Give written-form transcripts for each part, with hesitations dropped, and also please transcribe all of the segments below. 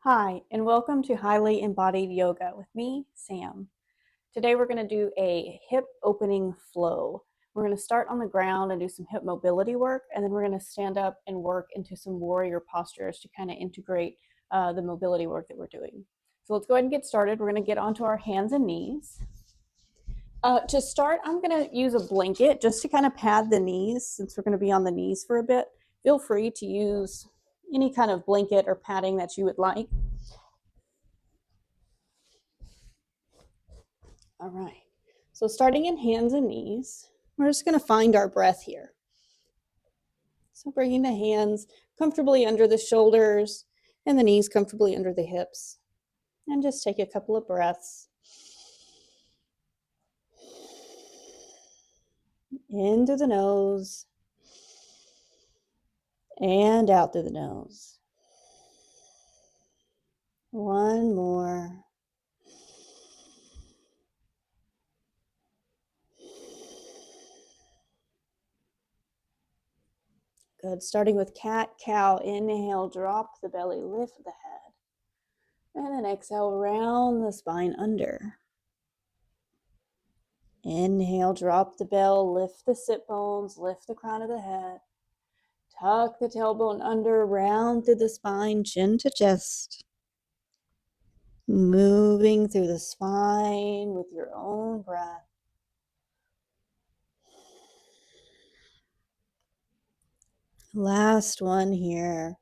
Hi, and welcome to Highly Embodied Yoga with me, Sam. Today we're going to do a hip opening flow. We're going to start on the ground and do some hip mobility work, and then we're going to stand up and work into some warrior postures to kind of integrate the mobility work that we're doing. So let's go ahead and get started. We're going to get onto our hands and knees. To start, I'm going to use a blanket just to kind of pad the knees since we're going to be on the knees for a bit. Feel free to use any kind of blanket or padding that you would like. All right, so starting in hands and knees, we're just going to find our breath here. So bringing the hands comfortably under the shoulders and the knees comfortably under the hips. And just take a couple of breaths. Into the nose and out through the nose. One more. Good. Starting with cat, cow. Inhale, drop the belly, lift the head. And then exhale, round the spine under. Inhale, drop the bell, lift the sit bones, lift the crown of the head. Tuck the tailbone under, round through the spine, chin to chest. Moving through the spine with your own breath. Last one here.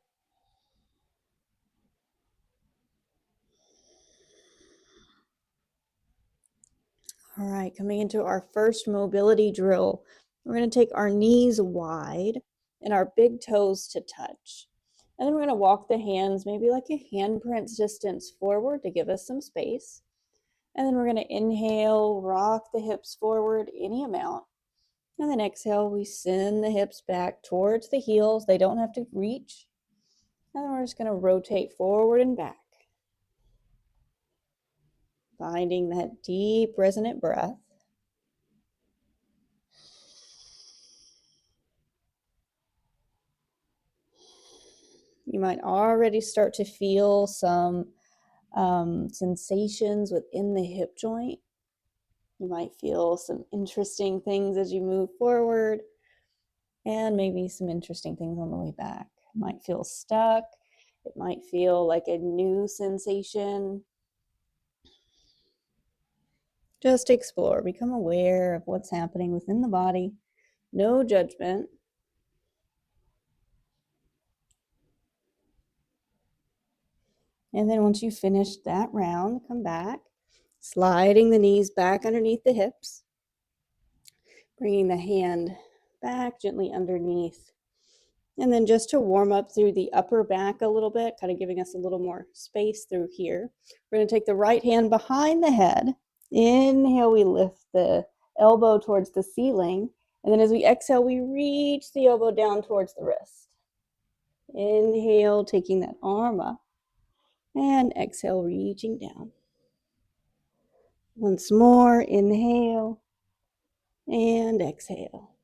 All right, coming into our first mobility drill. We're going to take our knees wide and our big toes to touch. And then we're going to walk the hands maybe like a handprint distance forward to give us some space. And then we're going to inhale, rock the hips forward any amount. And then exhale, we send the hips back towards the heels. They don't have to reach. And then we're just going to rotate forward and back. Finding that deep resonant breath. You might already start to feel some sensations within the hip joint. You might feel some interesting things as you move forward, and maybe some interesting things on the way back. It might feel stuck. It might feel like a new sensation. Just explore, become aware of what's happening within the body. No judgment. And then once you finish that round, come back, sliding the knees back underneath the hips, bringing the hand back gently underneath. And then just to warm up through the upper back a little bit, kind of giving us a little more space through here, we're going to take the right hand behind the head. Inhale, we lift the elbow towards the ceiling. And then as we exhale, we reach the elbow down towards the wrist. Inhale, taking that arm up. And exhale, reaching down. Once more, inhale and exhale.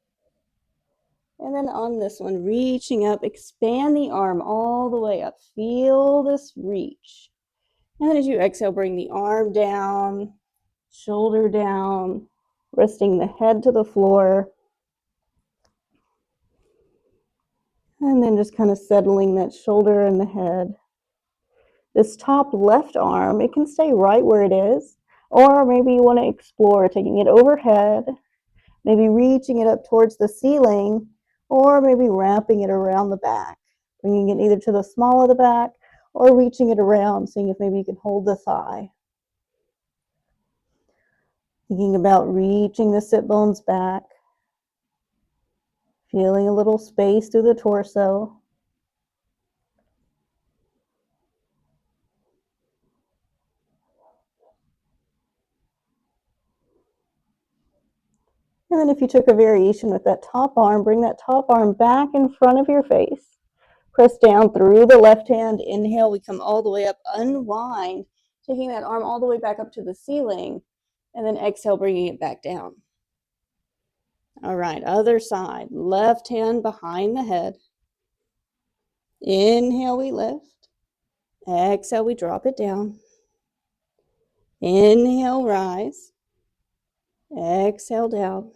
And then on this one, reaching up, expand the arm all the way up. Feel this reach. And then as you exhale, bring the arm down, shoulder down, resting the head to the floor. And then just kind of settling that shoulder and the head. This top left arm, it can stay right where it is, or maybe you want to explore taking it overhead, maybe reaching it up towards the ceiling, or maybe wrapping it around the back, bringing it either to the small of the back or reaching it around, seeing if maybe you can hold the thigh. Thinking about reaching the sit bones back, feeling a little space through the torso. And then if you took a variation with that top arm, bring that top arm back in front of your face. Press down through the left hand. Inhale, we come all the way up, unwind, taking that arm all the way back up to the ceiling. And then exhale, bringing it back down. All right, other side. Left hand behind the head. Inhale, we lift. Exhale, we drop it down. Inhale, rise. Exhale, down.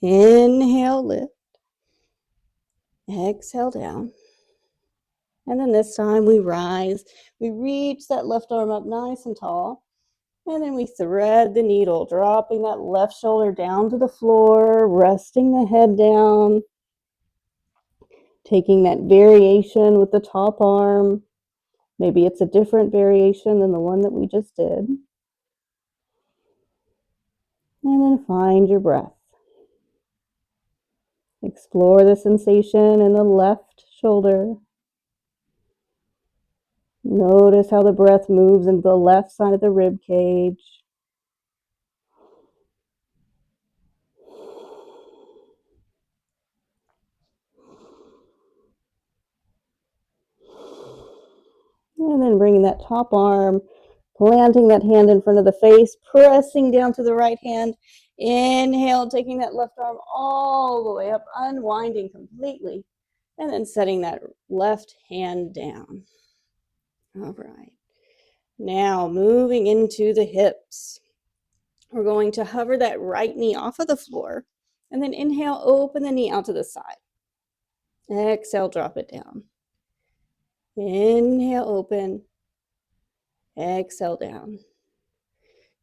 Inhale, lift. Exhale, down. And then this time we rise. We reach that left arm up nice and tall. And then we thread the needle, dropping that left shoulder down to the floor, resting the head down. Taking that variation with the top arm. Maybe it's a different variation than the one that we just did. And then find your breath. Explore the sensation in the left shoulder. Notice how the breath moves into the left side of the rib cage. And then bringing that top arm, planting that hand in front of the face, pressing down to the right hand. Inhale, taking that left arm all the way up, unwinding completely. And then setting that left hand down. All right. Now moving into the hips. We're going to hover that right knee off of the floor. And then inhale, open the knee out to the side. Exhale, drop it down. Inhale, open. Exhale, down.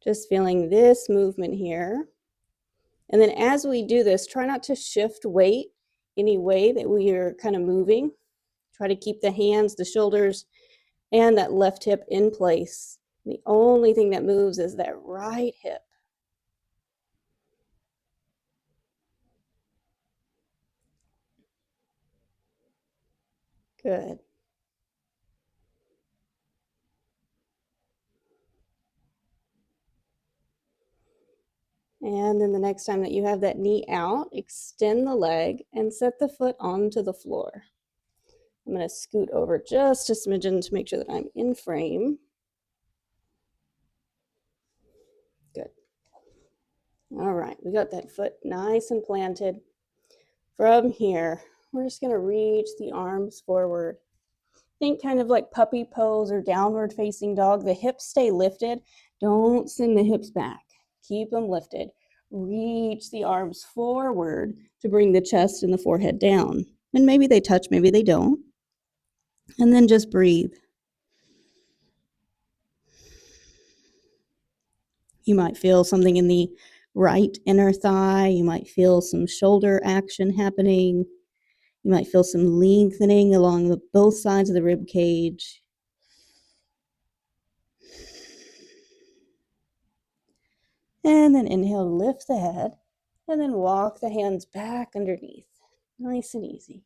Just feeling this movement here. And then as we do this, try not to shift weight any way that we are kind of moving. Try to keep the hands, the shoulders, and that left hip in place. The only thing that moves is that right hip. Good. And then the next time that you have that knee out, extend the leg and set the foot onto the floor. I'm going to scoot over just a smidgen to make sure that I'm in frame. Good. All right, we got that foot nice and planted. From here, we're just going to reach the arms forward. Think kind of like puppy pose or downward facing dog. The hips stay lifted. Don't send the hips back. Keep them lifted. Reach the arms forward to bring the chest and the forehead down. And maybe they touch, maybe they don't. And then just breathe. You might feel something in the right inner thigh. You might feel some shoulder action happening. You might feel some lengthening along both sides of the rib cage. And then inhale, lift the head, and then walk the hands back underneath. Nice and easy.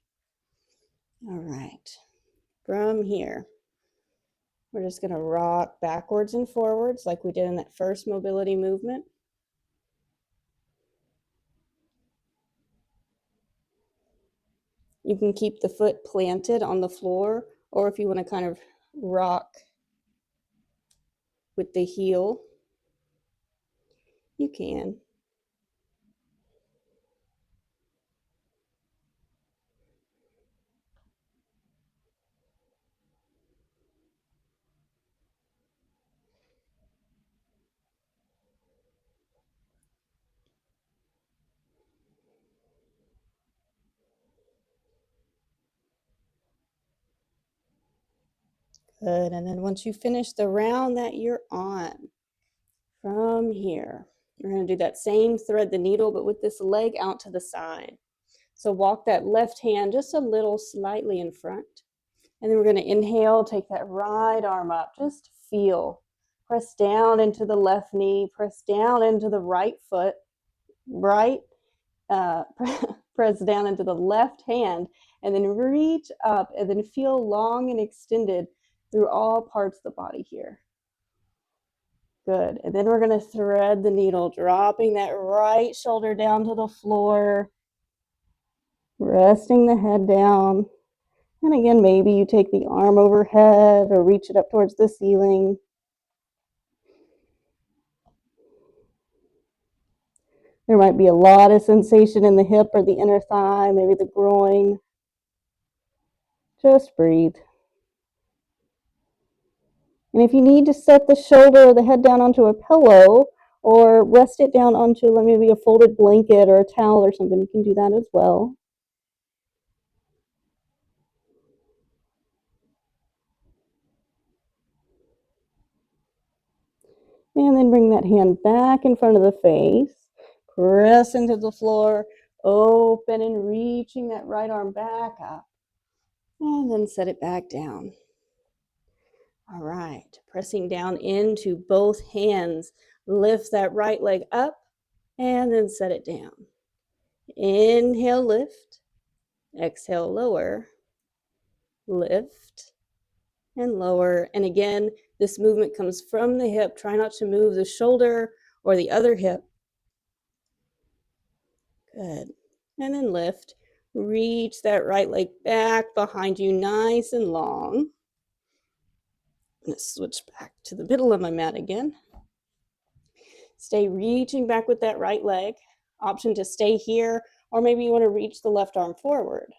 All right. From here, we're just going to rock backwards and forwards like we did in that first mobility movement. You can keep the foot planted on the floor, or if you want to kind of rock with the heel, you can. Good, and then once you finish the round that you're on, from here, we're going to do that same thread the needle, but with this leg out to the side. So walk that left hand just a little slightly in front. And then we're going to inhale, take that right arm up, just feel. Press down into the left knee, press down into the right foot, press down into the left hand, and then reach up and then feel long and extended through all parts of the body here. Good. And then we're going to thread the needle, dropping that right shoulder down to the floor, resting the head down. And again, maybe you take the arm overhead or reach it up towards the ceiling. There might be a lot of sensation in the hip or the inner thigh, maybe the groin. Just breathe. And if you need to set the shoulder or the head down onto a pillow or rest it down onto maybe a folded blanket or a towel or something, you can do that as well. And then bring that hand back in front of the face. Press into the floor, open and reaching that right arm back up. And then set it back down. All right, pressing down into both hands. Lift that right leg up and then set it down. Inhale, lift. Exhale, lower. Lift and lower. And again, this movement comes from the hip. Try not to move the shoulder or the other hip. Good. And then lift. Reach that right leg back behind you, nice and long. I'm going to switch back to the middle of my mat again. Stay reaching back with that right leg. Option to stay here, or maybe you want to reach the left arm forward.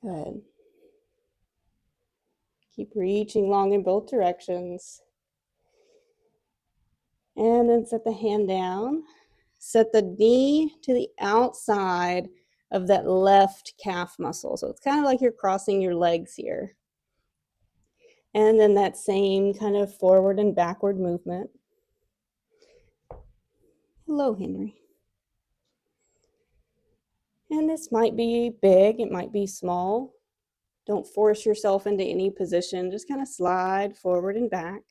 Good. Keep reaching long in both directions. And then set the hand down. Set the knee to the outside of that left calf muscle. So it's kind of like you're crossing your legs here. And then that same kind of forward and backward movement. Hello, Henry. And this might be big, it might be small. Don't force yourself into any position. Just kind of slide forward and back.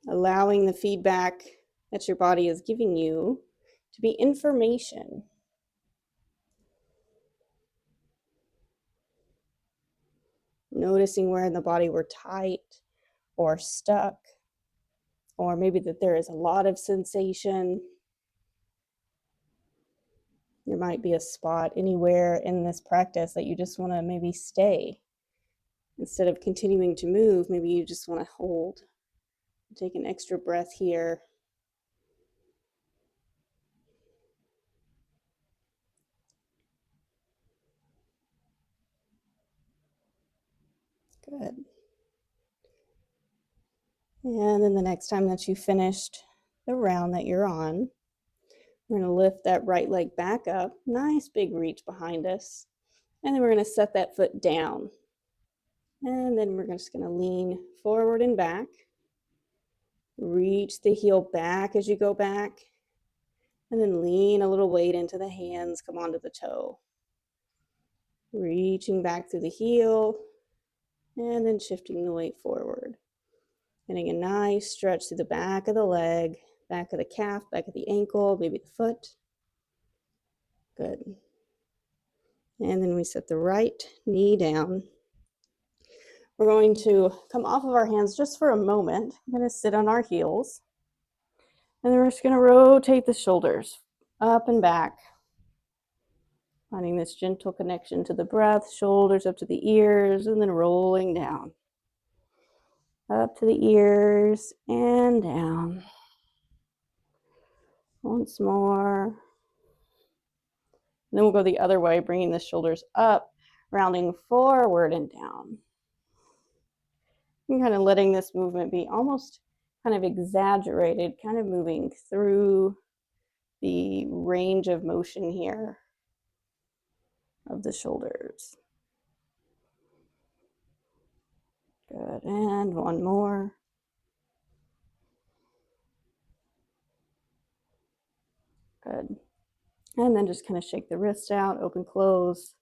Allowing the feedback that your body is giving you to be information. Noticing where in the body we're tight or stuck, or maybe that there is a lot of sensation. There might be a spot anywhere in this practice that you just want to maybe stay. Instead of continuing to move, maybe you just want to hold. Take an extra breath here. Good. And then the next time that you finished the round that you're on, we're going to lift that right leg back up. Nice big reach behind us. And then we're going to set that foot down. And then we're just going to lean forward and back. Reach the heel back as you go back. And then lean a little weight into the hands. Come onto the toe. Reaching back through the heel. And then shifting the weight forward. Getting a nice stretch through the back of the leg, back of the calf, back of the ankle, maybe the foot. Good. And then we set the right knee down. We're going to come off of our hands just for a moment. We're going to sit on our heels. And then we're just going to rotate the shoulders up and back. Finding this gentle connection to the breath, shoulders up to the ears, and then rolling down. Up to the ears and down. Once more. And then we'll go the other way, bringing the shoulders up, rounding forward and down. And kind of letting this movement be almost kind of exaggerated, kind of moving through the range of motion here of the shoulders. Good, and one more. Good. And then just kind of shake the wrists out, open, close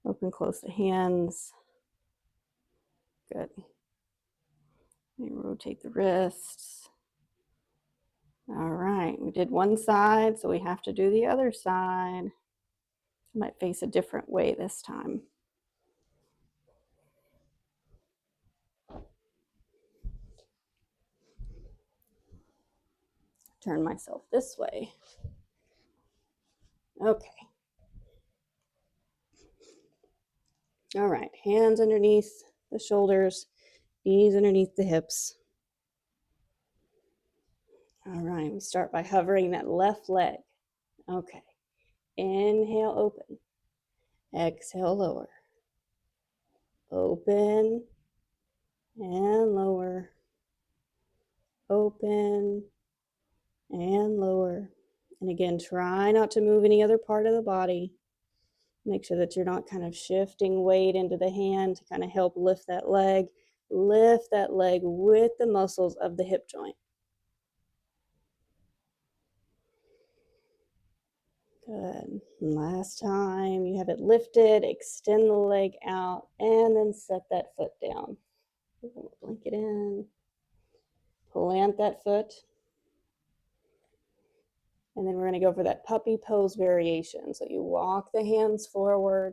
the hands. Good. And rotate the wrists. All right, we did one side, so we have to do the other side. I might face a different way this time. Turn myself this way. Okay. All right, hands underneath the shoulders, knees underneath the hips. All right, we start by hovering that left leg. Okay, Inhale, open. Exhale, lower. Open and lower. Open and lower. And again, try not to move any other part of the body. Make sure that you're not kind of shifting weight into the hand to kind of help lift that leg. Lift that leg with the muscles of the hip joint. Good. Last time you have it lifted, extend the leg out and then set that foot down. Blink it in. Plant that foot. And then we're going to go for that puppy pose variation. So you walk the hands forward,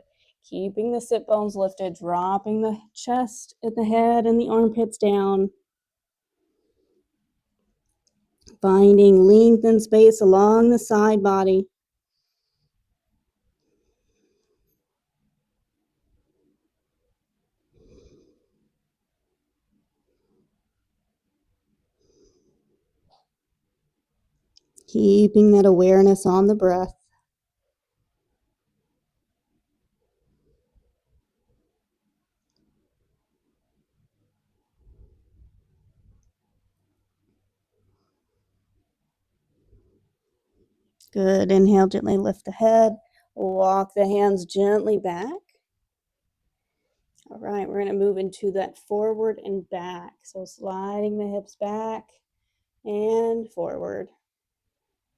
keeping the sit bones lifted, dropping the chest and the head and the armpits down. Finding length and space along the side body. Keeping that awareness on the breath. Good. Inhale, gently lift the head. Walk the hands gently back. All right, we're going to move into that forward and back. So sliding the hips back and forward.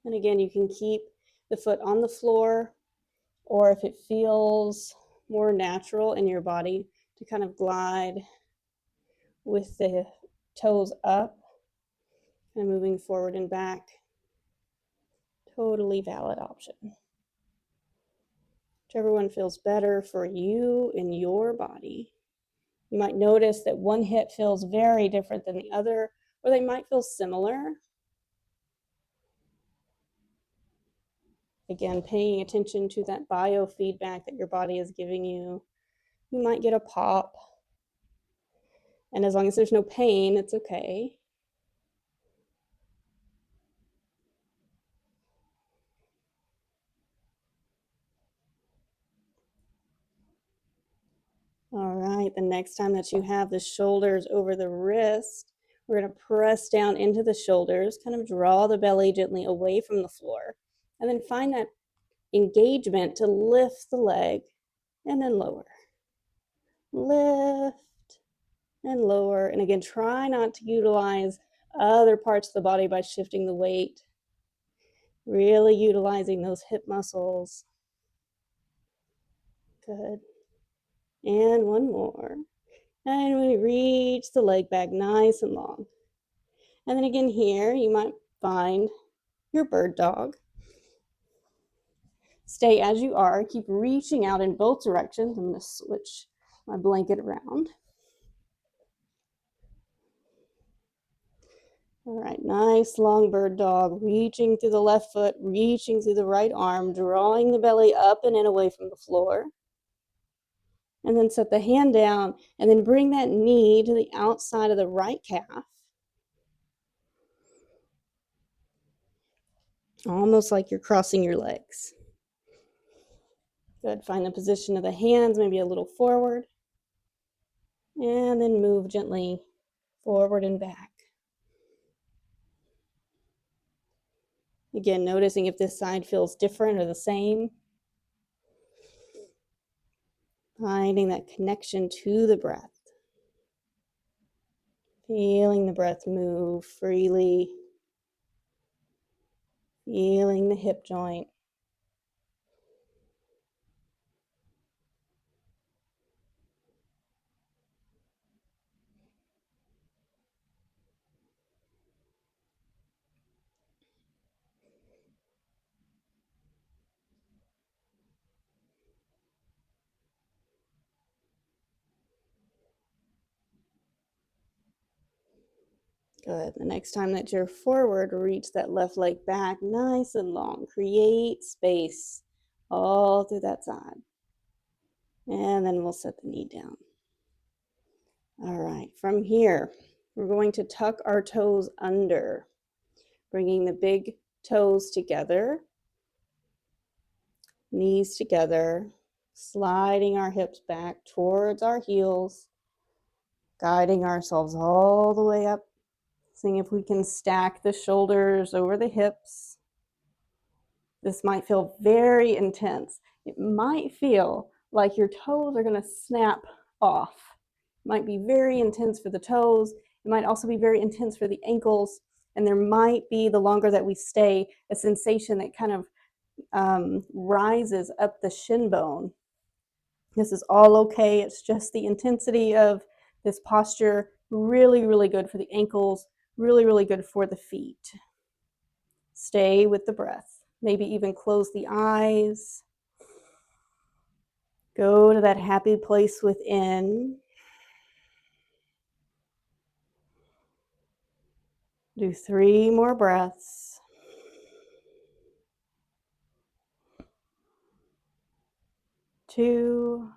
And again, you can keep the foot on the floor, or if it feels more natural in your body, to kind of glide with the toes up and moving forward and back. Totally valid option. Whichever one feels better for you in your body. You might notice that one hip feels very different than the other, or they might feel similar. Again, paying attention to that biofeedback that your body is giving you. You might get a pop. And as long as there's no pain, it's okay. All right, the next time that you have the shoulders over the wrist, we're going to press down into the shoulders, kind of draw the belly gently away from the floor, and then find that engagement to lift the leg and then lower. Lift and lower. And again, try not to utilize other parts of the body by shifting the weight. Really utilizing those hip muscles. Good. And one more. And we reach the leg back nice and long. And then again here, you might find your bird dog. Stay as you are. Keep reaching out in both directions. I'm going to switch my blanket around. All right, nice long bird dog, reaching through the left foot, reaching through the right arm, drawing the belly up and in away from the floor. And then set the hand down and then bring that knee to the outside of the right calf. Almost like you're crossing your legs. Good, find the position of the hands, maybe a little forward. And then move gently forward and back. Again, noticing if this side feels different or the same. Finding that connection to the breath. Feeling the breath move freely. Feeling the hip joint. Good. The next time that you're forward, reach that left leg back nice and long. Create space all through that side. And then we'll set the knee down. All right, from here, we're going to tuck our toes under, bringing the big toes together. knees together, sliding our hips back towards our heels, guiding ourselves all the way up, seeing if we can stack the shoulders over the hips. This might feel very intense. It might feel like your toes are going to snap off. It might be very intense for the toes. It might also be very intense for the ankles. And there might be, the longer that we stay, a sensation that kind of rises up the shin bone. This is all okay. It's just the intensity of this posture. Really, really good for the ankles. Really, really good for the feet. Stay with the breath. Maybe even close the eyes. Go to that happy place within. Do 3 more breaths. 2.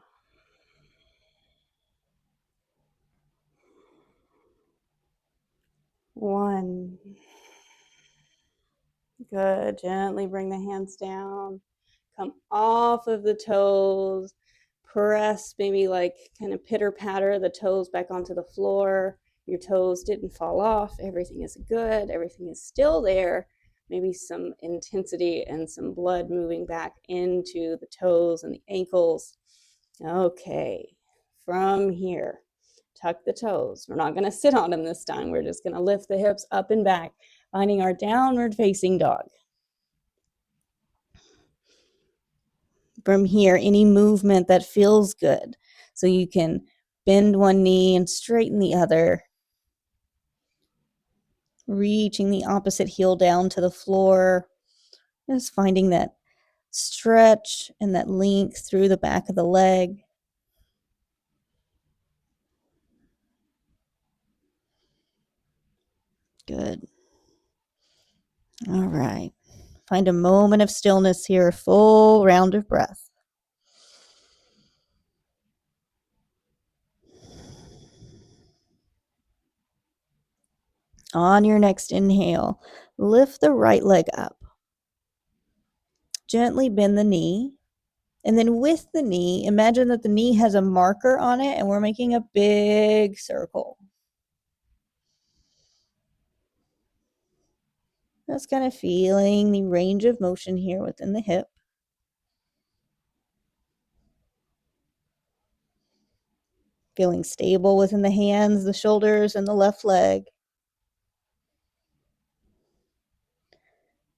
1. Good. Gently bring the hands down. Come off of the toes. Press, maybe like kind of pitter patter the toes back onto the floor. Your toes didn't fall off. Everything is good. Everything is still there. Maybe some intensity and some blood moving back into the toes and the ankles. Okay, from here, tuck the toes. We're not going to sit on them this time. We're just going to lift the hips up and back, finding our downward facing dog. From here, any movement that feels good. So you can bend one knee and straighten the other. Reaching the opposite heel down to the floor. Just finding that stretch and that length through the back of the leg. Good. All right. Find a moment of stillness here, a full round of breath. On your next inhale, lift the right leg up. Gently bend the knee. And then with the knee, imagine that the knee has a marker on it and we're making a big circle. Just kind of feeling the range of motion here within the hip. Feeling stable within the hands, the shoulders, and the left leg.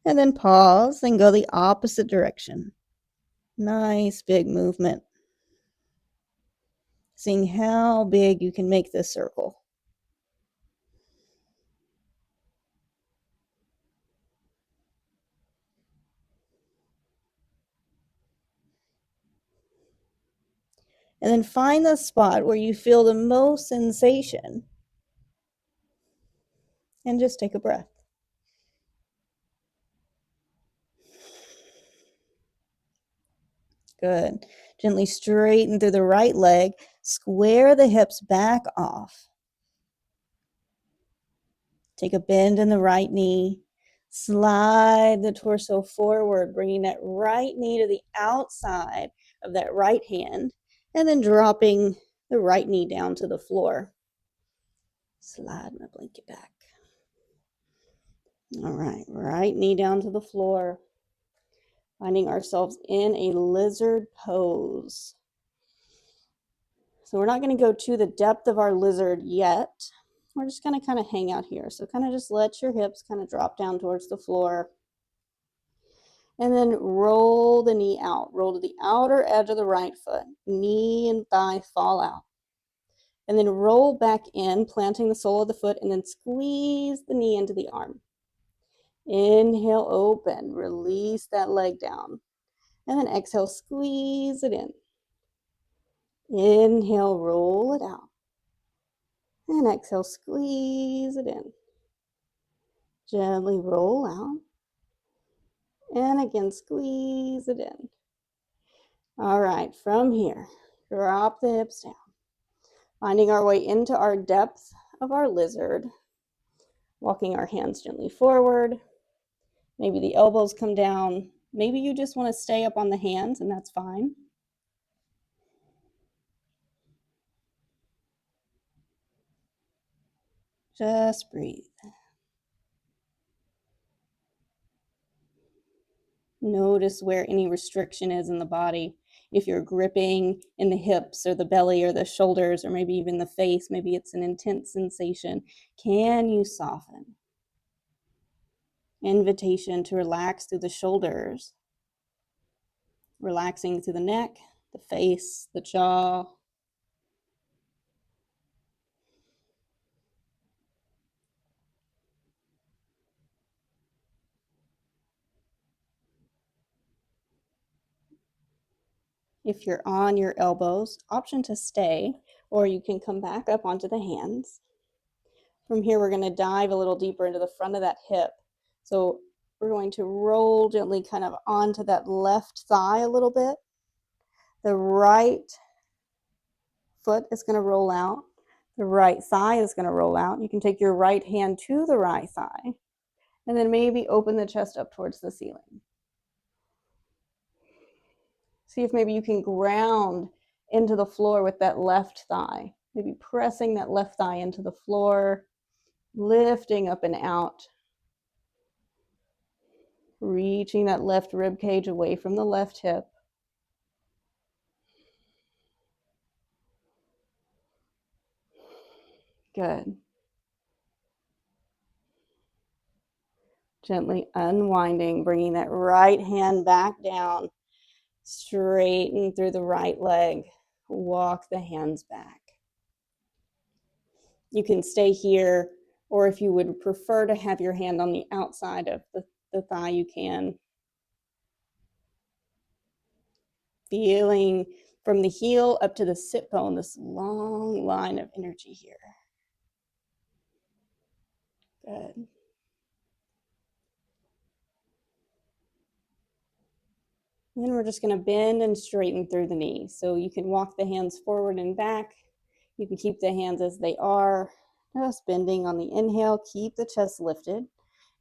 And then pause and go the opposite direction. Nice big movement. Seeing how big you can make this circle. And then find the spot where you feel the most sensation. And just take a breath. Good. Gently straighten through the right leg. Square the hips back off. Take a bend in the right knee. Slide the torso forward, bringing that right knee to the outside of that right hand, and then dropping the right knee down to the floor. Slide my blanket back. All right, right knee down to the floor. Finding ourselves in a lizard pose. So we're not going to go to the depth of our lizard yet. We're just going to kind of hang out here. So kind of just let your hips kind of drop down towards the floor. And then roll the knee out. Roll to the outer edge of the right foot. Knee and thigh fall out. And then roll back in, planting the sole of the foot, and then squeeze the knee into the arm. Inhale, open. Release that leg down. And then exhale, squeeze it in. Inhale, roll it out. And exhale, squeeze it in. Gently roll out. And again, squeeze it in. All right, from here, drop the hips down. Finding our way into our depth of our lizard. Walking our hands gently forward. Maybe the elbows come down. Maybe you just want to stay up on the hands, and that's fine. Just breathe. Notice where any restriction is in the body. If you're gripping in the hips or the belly or the shoulders or maybe even the face, maybe it's an intense sensation. Can you soften? Invitation to relax through the shoulders, relaxing through the neck, the face, the jaw. If you're on your elbows, option to stay, or you can come back up onto the hands. From here, we're going to dive a little deeper into the front of that hip. So we're going to roll gently kind of onto that left thigh a little bit. The right foot is going to roll out. The right thigh is going to roll out. You can take your right hand to the right thigh and then maybe open the chest up towards the ceiling. See if maybe you can ground into the floor with that left thigh, maybe pressing that left thigh into the floor, lifting up and out, reaching that left rib cage away from the left hip. Good. Gently unwinding, bringing that right hand back down, straighten through the right leg, walk the hands back. You can stay here, or if you would prefer to have your hand on the outside of the thigh, you can. Feeling from the heel up to the sit bone, this long line of energy here. Good. And then we're just going to bend and straighten through the knees. So you can walk the hands forward and back. You can keep the hands as they are, just bending on the inhale. Keep the chest lifted.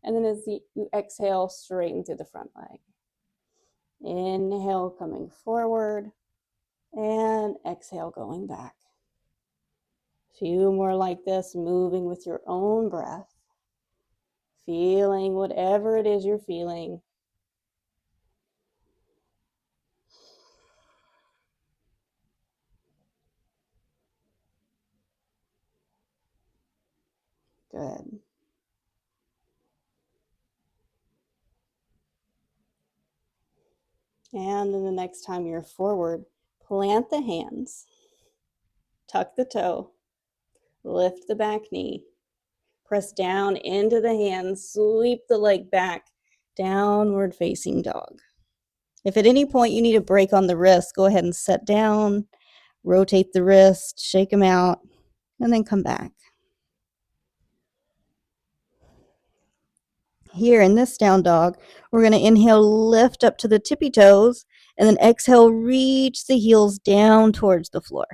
And then as you exhale, straighten through the front leg. Inhale, coming forward. And exhale, going back. A few more like this, moving with your own breath. Feeling whatever it is you're feeling. Good. And then the next time you're forward, plant the hands, tuck the toe, lift the back knee, press down into the hands, sweep the leg back, downward facing dog. If at any point you need a break on the wrist, go ahead and set down, rotate the wrist, shake them out, and then come back. Here in this down dog, we're going to inhale, lift up to the tippy toes, and then exhale, reach the heels down towards the floor.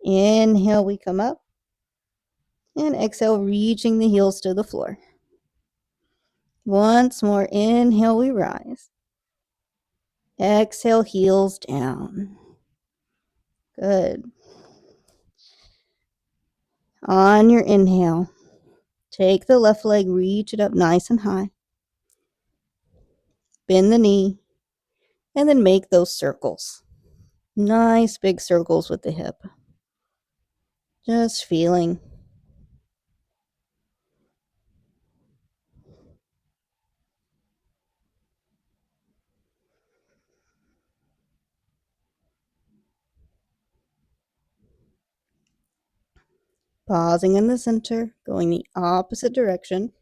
Inhale, we come up, and exhale, reaching the heels to the floor. Once more, inhale, we rise. Exhale, heels down. Good. On your inhale, take the left leg, reach it up nice and high. Bend the knee, and then make those circles. Nice big circles with the hip. Just feeling. Pausing in the center, going the opposite direction.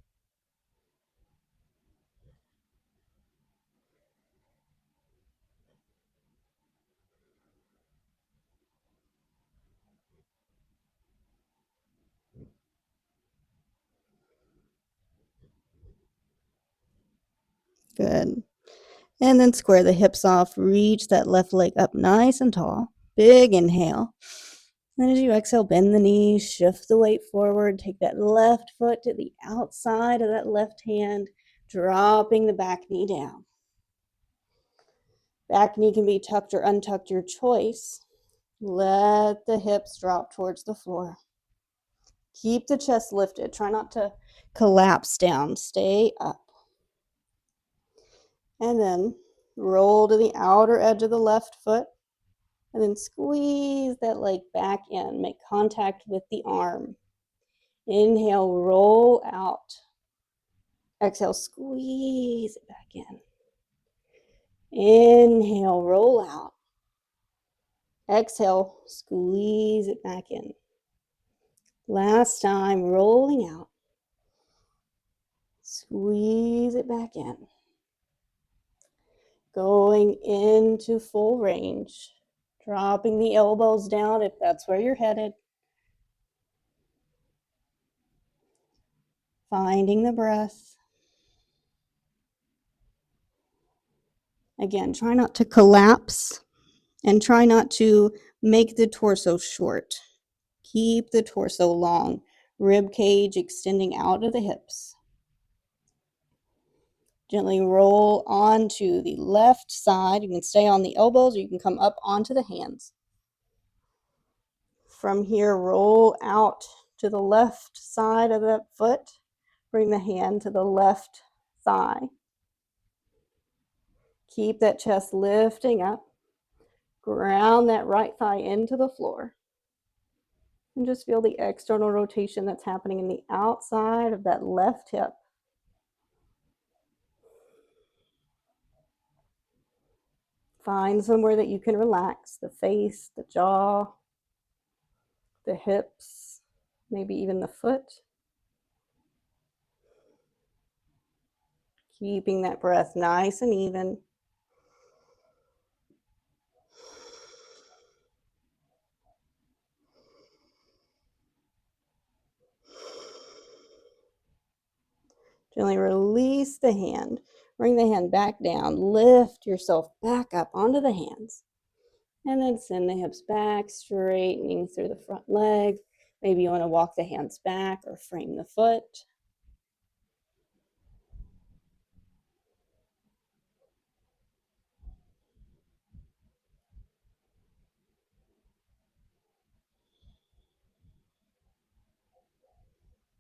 Good. And then square the hips off, reach that left leg up nice and tall. Big inhale. Then as you exhale, bend the knees, shift the weight forward, take that left foot to the outside of that left hand, dropping the back knee down. Back knee can be tucked or untucked, your choice. Let the hips drop towards the floor. Keep the chest lifted. Try not to collapse down. Stay up. And then roll to the outer edge of the left foot. And then squeeze that leg back in. Make contact with the arm. Inhale, roll out. Exhale, squeeze it back in. Inhale, roll out. Exhale, squeeze it back in. Last time, rolling out. Squeeze it back in. Going into full range. Dropping the elbows down if that's where you're headed. Finding the breath. Again, try not to collapse and try not to make the torso short. Keep the torso long. Rib cage extending out of the hips. Gently roll onto the left side. You can stay on the elbows or you can come up onto the hands. From here, roll out to the left side of that foot. Bring the hand to the left thigh. Keep that chest lifting up. Ground that right thigh into the floor. And just feel the external rotation that's happening in the outside of that left hip. Find somewhere that you can relax, the face, the jaw, the hips, maybe even the foot. Keeping that breath nice and even. Gently release the hand. Bring the hand back down. Lift yourself back up onto the hands. And then send the hips back, straightening through the front leg. Maybe you want to walk the hands back or frame the foot.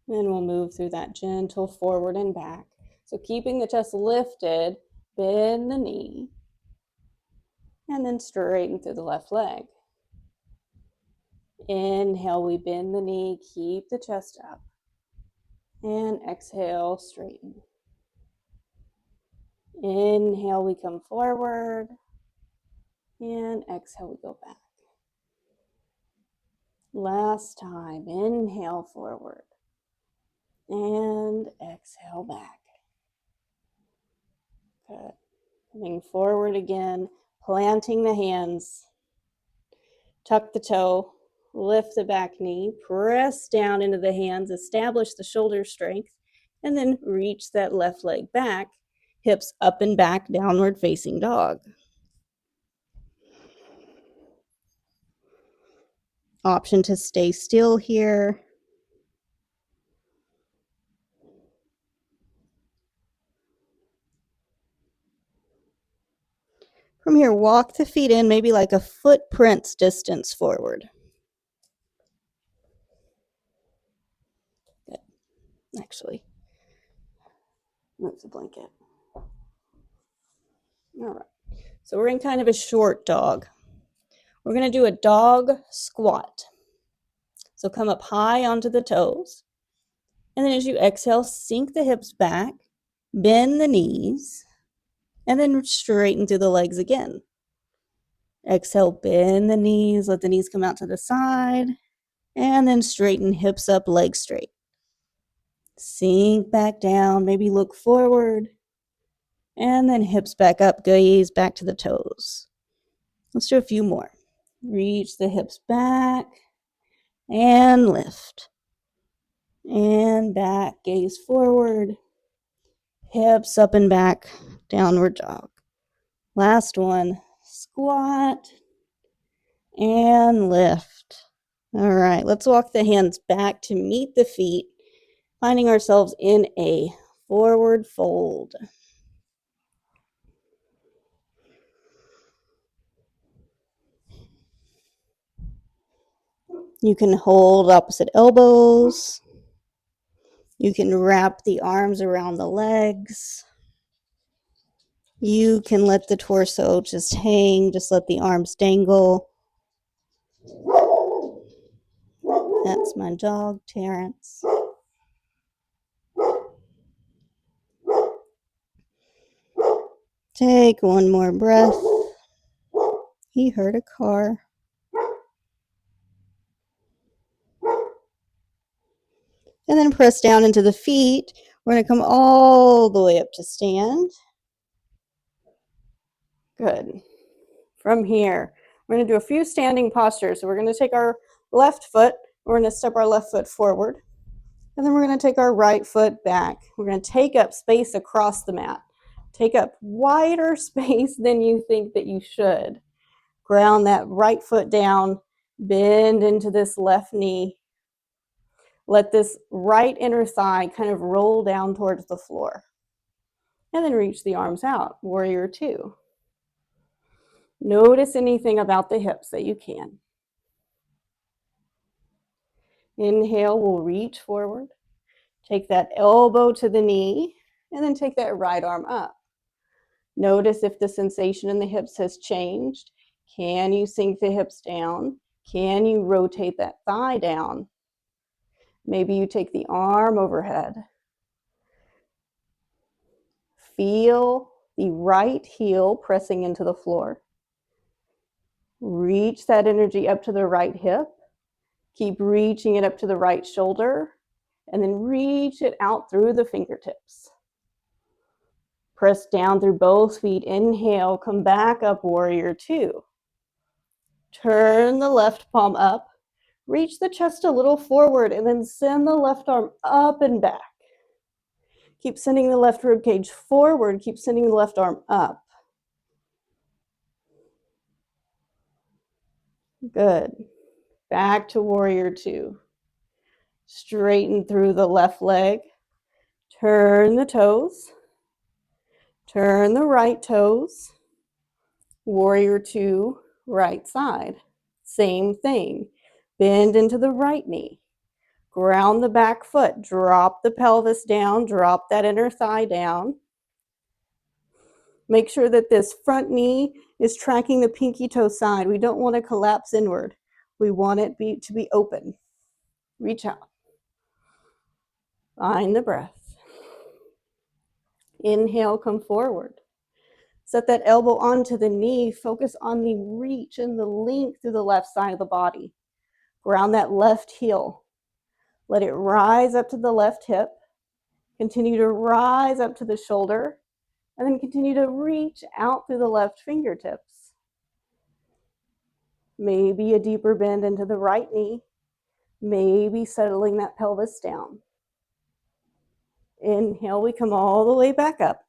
Then we'll move through that gentle forward and back. So keeping the chest lifted, bend the knee, and then straighten through the left leg. Inhale, we bend the knee, keep the chest up. And exhale, straighten. Inhale, we come forward. And exhale, we go back. Last time, inhale forward. And exhale back. Good. Coming forward again, planting the hands. Tuck the toe, lift the back knee, press down into the hands, establish the shoulder strength, and then reach that left leg back, hips up and back, downward facing dog. Option to stay still here. From here, walk the feet in, maybe like a footprint's distance forward. Good. Actually, move the blanket. All right. So we're in kind of a short dog. We're going to do a dog squat. So come up high onto the toes. And then as you exhale, sink the hips back, bend the knees, and then straighten through the legs again. Exhale, bend the knees, let the knees come out to the side, and then straighten hips up, legs straight. Sink back down, maybe look forward, and then hips back up, gaze back to the toes. Let's do a few more. Reach the hips back, and lift. And back, gaze forward, hips up and back, downward dog. Last one, squat and lift. All right, let's walk the hands back to meet the feet, finding ourselves in a forward fold. You can hold opposite elbows. You can wrap the arms around the legs. You can let the torso just hang, just let the arms dangle. That's my dog, Terrence. Take one more breath. He heard a car. And then press down into the feet. We're going to come all the way up to stand. Good. From here, we're going to do a few standing postures. So we're going to take our left foot, we're going to step our left foot forward, and then we're going to take our right foot back. We're going to take up space across the mat. Take up wider space than you think that you should. Ground that right foot down, bend into this left knee. Let this right inner thigh kind of roll down towards the floor. And then reach the arms out, warrior two. Notice anything about the hips that you can. Inhale, we'll reach forward. Take that elbow to the knee, and then take that right arm up. Notice if the sensation in the hips has changed. Can you sink the hips down? Can you rotate that thigh down? Maybe you take the arm overhead. Feel the right heel pressing into the floor. Reach that energy up to the right hip. Keep reaching it up to the right shoulder, and then reach it out through the fingertips. Press down through both feet. Inhale, come back up, warrior two. Turn the left palm up. Reach the chest a little forward, and then send the left arm up and back. Keep sending the left rib cage forward. Keep sending the left arm up. Good. Back to warrior two. Straighten through the left leg. Turn the toes. Turn the right toes. Warrior two, right side. Same thing. Bend into the right knee. Ground the back foot. Drop the pelvis down. Drop that inner thigh down. Make sure that this front knee is tracking the pinky toe side. We don't want to collapse inward. We want it to be open. Reach out. Find the breath. Inhale, come forward. Set that elbow onto the knee. Focus on the reach and the length through the left side of the body. Ground that left heel. Let it rise up to the left hip. Continue to rise up to the shoulder. And then continue to reach out through the left fingertips. Maybe a deeper bend into the right knee. Maybe settling that pelvis down. Inhale, we come all the way back up.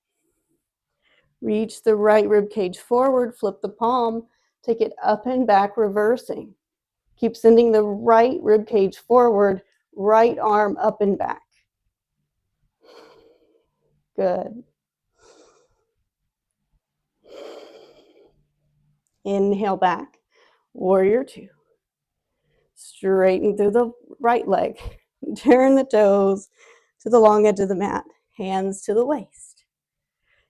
Reach the right rib cage forward, flip the palm, take it up and back, reversing. Keep sending the right rib cage forward, right arm up and back. Good. Inhale back, warrior two. Straighten through the right leg. Turn the toes to the long edge of the mat. Hands to the waist.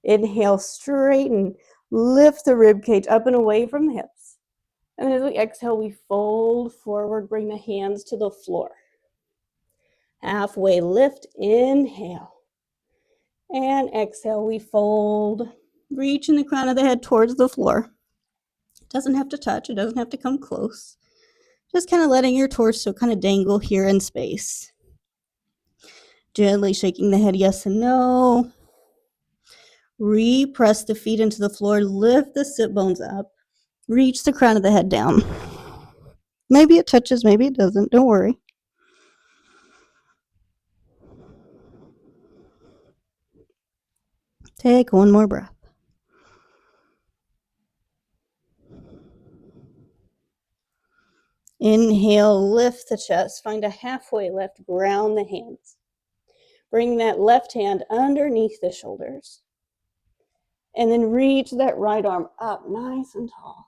Inhale, straighten. Lift the rib cage up and away from the hips. And then as we exhale, we fold forward, bring the hands to the floor. Halfway lift, inhale. And exhale, we fold. Reaching the crown of the head towards the floor. It doesn't have to touch, it doesn't have to come close. Just kind of letting your torso kind of dangle here in space. Gently shaking the head yes and no. Repress the feet into the floor. Lift the sit bones up. Reach the crown of the head down. Maybe it touches, maybe it doesn't. Don't worry. Take one more breath. Inhale, lift the chest. Find a halfway lift. Ground the hands. Bring that left hand underneath the shoulders. And then reach that right arm up nice and tall.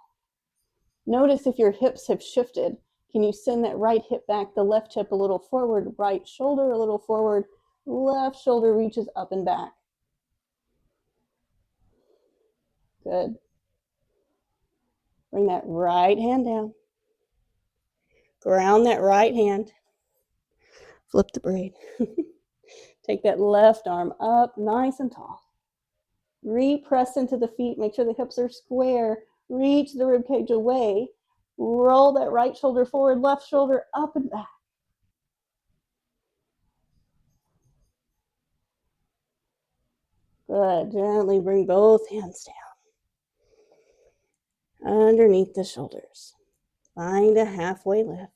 Notice if your hips have shifted. Can you send that right hip back, the left hip a little forward, right shoulder a little forward, left shoulder reaches up and back. Good. Bring that right hand down. Ground that right hand. Flip the braid. Take that left arm up nice and tall. Repress into the feet. Make sure the hips are square. Reach the ribcage away. Roll that right shoulder forward, left shoulder up and back. Good. Gently bring both hands down. Underneath the shoulders. Find a halfway lift.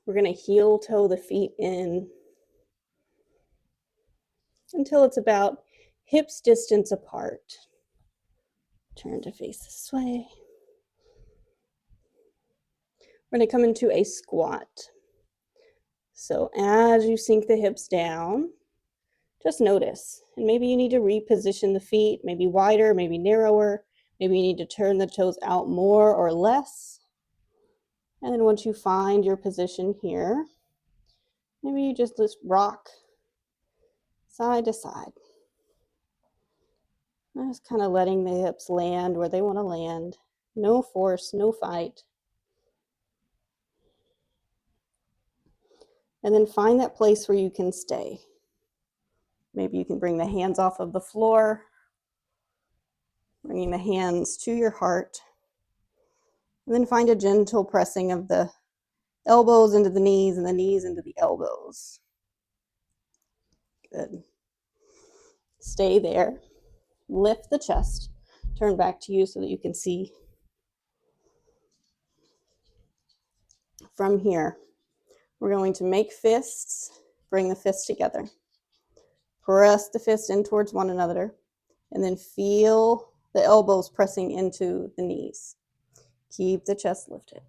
We're going to heel toe the feet in until it's about hips distance apart. Turn to face this way. We're going to come into a squat. So as you sink the hips down, just notice. And maybe you need to reposition the feet, maybe wider, maybe narrower. Maybe you need to turn the toes out more or less. And then once you find your position here, maybe you just rock side to side. Just kind of letting the hips land where they want to land. No force, no fight. And then find that place where you can stay. Maybe you can bring the hands off of the floor, bringing the hands to your heart. And then find a gentle pressing of the elbows into the knees and the knees into the elbows. Good. Stay there. Lift the chest. Turn back to you so that you can see. From here, we're going to make fists. Bring the fists together. Press the fists in towards one another. And then feel the elbows pressing into the knees. Keep the chest lifted.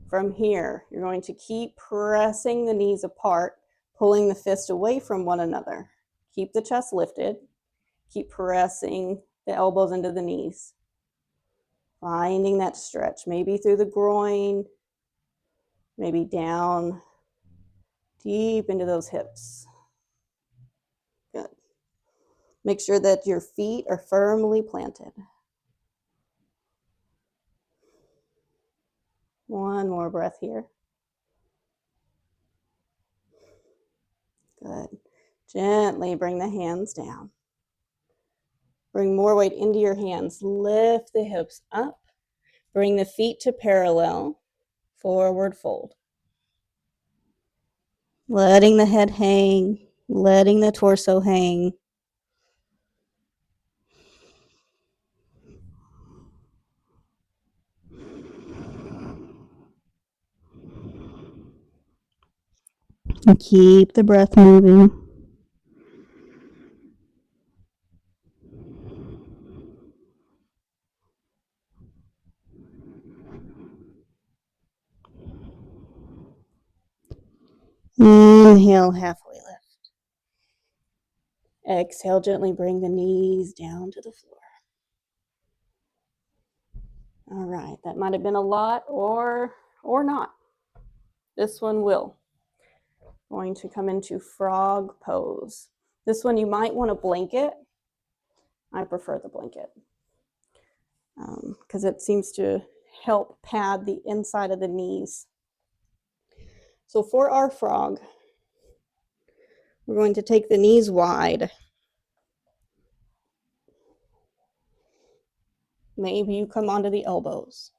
From here, you're going to keep pressing the knees apart, pulling the fist away from one another. Keep the chest lifted. Keep pressing the elbows into the knees. Finding that stretch, maybe through the groin, maybe down deep into those hips. Good. Make sure that your feet are firmly planted. One more breath here. Good. Gently bring the hands down. Bring more weight into your hands. Lift the hips up. Bring the feet to parallel. Forward fold. Letting the head hang. Letting the torso hang. And keep the breath moving. Inhale, halfway lift. Exhale, gently bring the knees down to the floor. All right, that might have been a lot or not. This one will. Going to come into frog pose. This one you might want a blanket. I prefer the blanket because it seems to help pad the inside of the knees. So for our frog, we're going to take the knees wide. Maybe you come onto the elbows.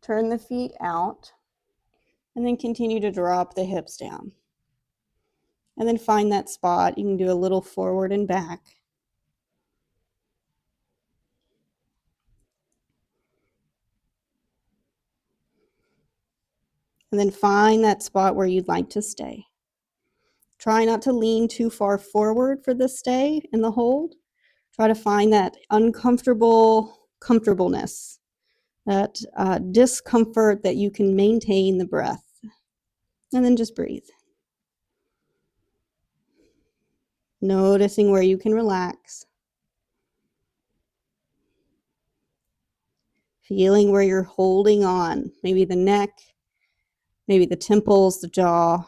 Turn the feet out and then continue to drop the hips down. And then find that spot. You can do a little forward and back. And then find that spot where you'd like to stay. Try not to lean too far forward for the stay and the hold. Try to find that uncomfortable comfortableness, that discomfort that you can maintain the breath. And then just breathe. Noticing where you can relax. feeling where you're holding on, maybe the neck, maybe the temples, the jaw.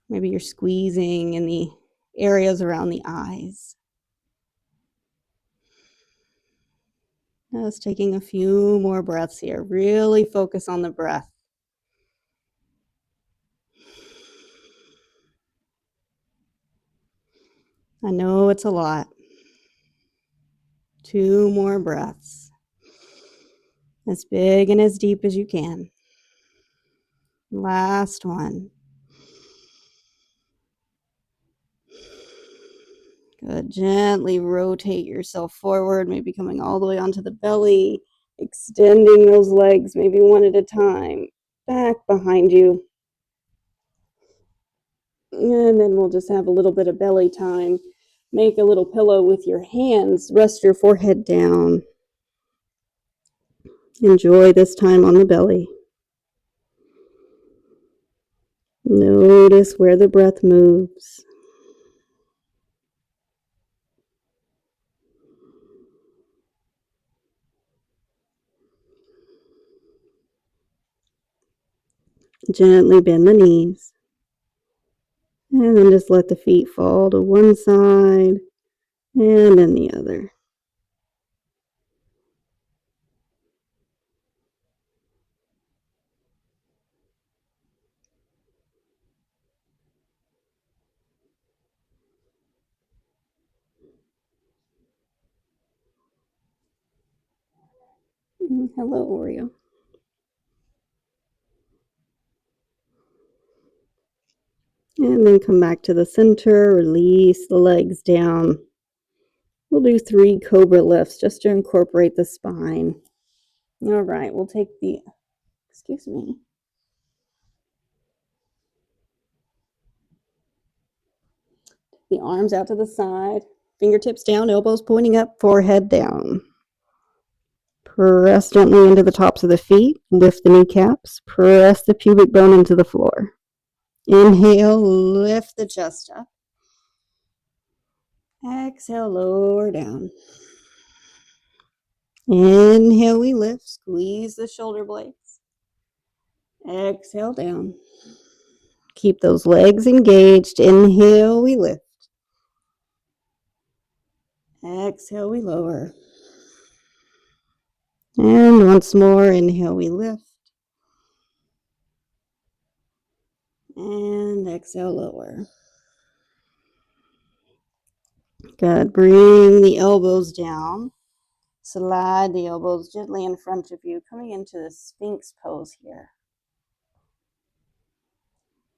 Maybe you're squeezing in the areas around the eyes. Just taking a few more breaths here. Really focus on the breath. I know it's a lot. 2 more breaths. As big and as deep as you can. Last one. Good. Gently rotate yourself forward, maybe coming all the way onto the belly, extending those legs, maybe one at a time, back behind you. And then we'll just have a little bit of belly time. Make a little pillow with your hands. Rest your forehead down. Enjoy this time on the belly. Notice where the breath moves. Gently bend the knees. And then just let the feet fall to one side and then the other. Hello, Oreo. And then come back to the center, release the legs down. We'll do 3 cobra lifts just to incorporate the spine. All right, we'll take the arms out to the side, fingertips down, elbows pointing up, forehead down. Press gently into the tops of the feet, lift the kneecaps, press the pubic bone into the floor. Inhale, lift the chest up. Exhale, lower down. Inhale, we lift, squeeze the shoulder blades. Exhale, down. Keep those legs engaged. Inhale, we lift. Exhale, we lower. And once more, inhale, we lift. And exhale, lower. Good. Bring the elbows down. Slide the elbows gently in front of you, coming into the Sphinx pose here.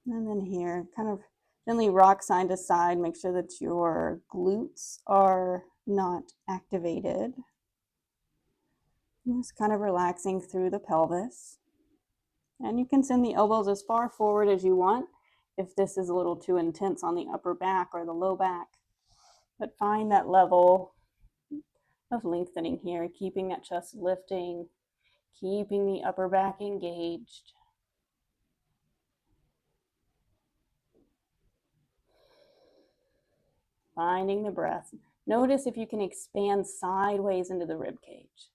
And then here, kind of gently rock side to side. Make sure that your glutes are not activated. Just kind of relaxing through the pelvis. And you can send the elbows as far forward as you want if this is a little too intense on the upper back or the low back. But find that level of lengthening here, keeping that chest lifting, keeping the upper back engaged. Finding the breath. Notice if you can expand sideways into the rib cage.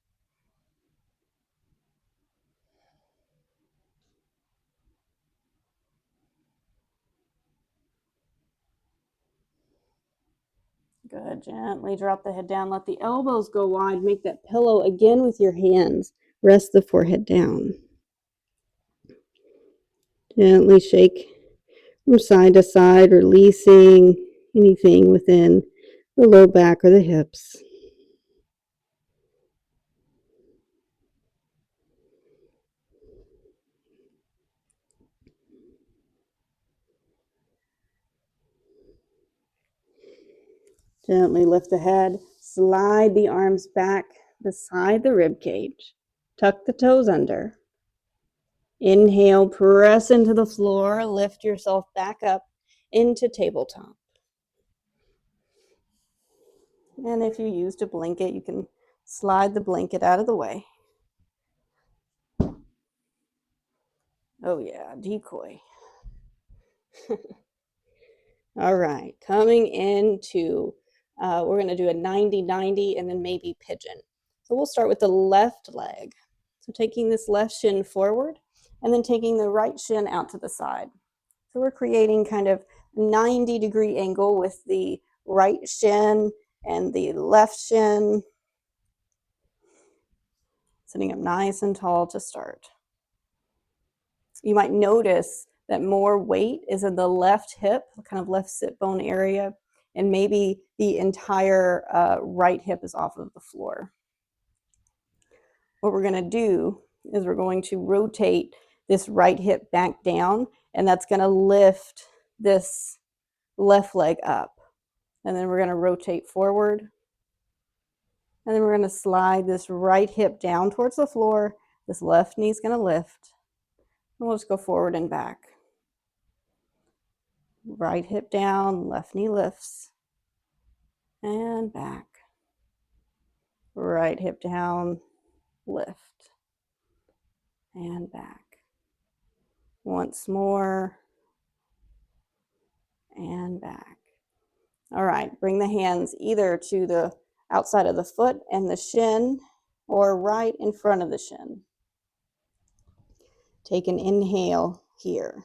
Good. Gently drop the head down. Let the elbows go wide. Make that pillow again with your hands. Rest the forehead down. Gently shake from side to side, releasing anything within the low back or the hips. Gently lift the head, slide the arms back beside the rib cage. Tuck the toes under. Inhale, press into the floor, lift yourself back up into tabletop. And if you used a blanket, you can slide the blanket out of the way. Oh yeah, decoy. All right, coming into, we're going to do a 90-90 and then maybe pigeon. So we'll start with the left leg. So taking this left shin forward and then taking the right shin out to the side. So we're creating kind of 90-degree angle with the right shin and the left shin. Sitting up nice and tall to start. You might notice that more weight is in the left hip, kind of left sit bone area, and maybe the entire right hip is off of the floor. What we're going to do is we're going to rotate this right hip back down, and that's going to lift this left leg up. And then we're going to rotate forward. And then we're going to slide this right hip down towards the floor. This left knee is going to lift. And we'll just go forward and back. Right hip down, left knee lifts. And back. Right hip down, lift. And back. Once more. And back. All right, bring the hands either to the outside of the foot and the shin or right in front of the shin. Take an inhale here.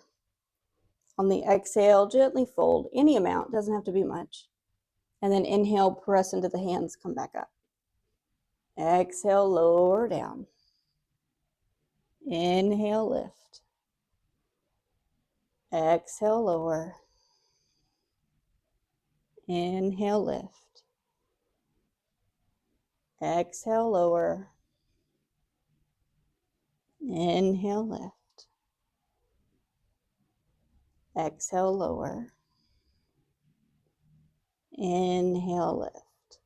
On the exhale, gently fold any amount, doesn't have to be much. And then inhale, press into the hands, come back up. Exhale, lower down. Inhale, lift. Exhale, lower. Inhale, lift. Exhale, lower. Inhale, lift. Exhale, lower. Inhale, lift.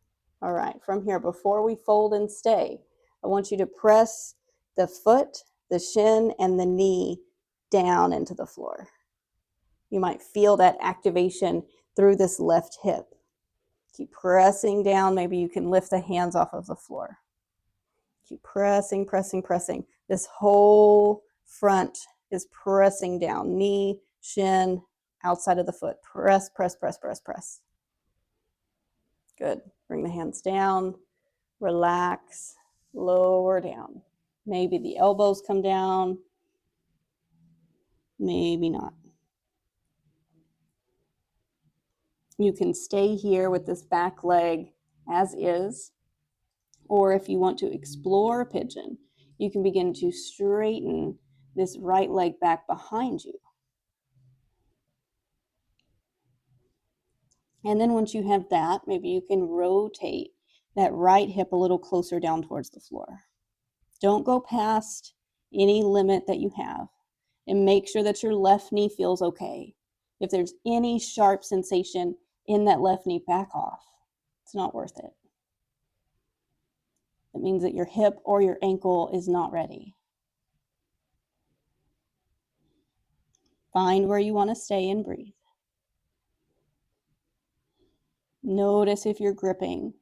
All right, from here, before we fold and stay, I want you to press the foot, the shin, and the knee down into the floor. You might feel that activation through this left hip. Keep pressing down. Maybe you can lift the hands off of the floor. Keep pressing, pressing, pressing. This whole front is pressing down. Knee, shin, outside of the foot. Press, press, press, press, press. Good. Bring the hands down. Relax. Lower down. Maybe the elbows come down. Maybe not. You can stay here with this back leg as is. Or if you want to explore pigeon, you can begin to straighten this right leg back behind you. And then once you have that, maybe you can rotate that right hip a little closer down towards the floor. Don't go past any limit that you have, and make sure that your left knee feels okay. If there's any sharp sensation in that left knee, back off. It's not worth it. It means that your hip or your ankle is not ready. Find where you want to stay and breathe. Notice if you're gripping.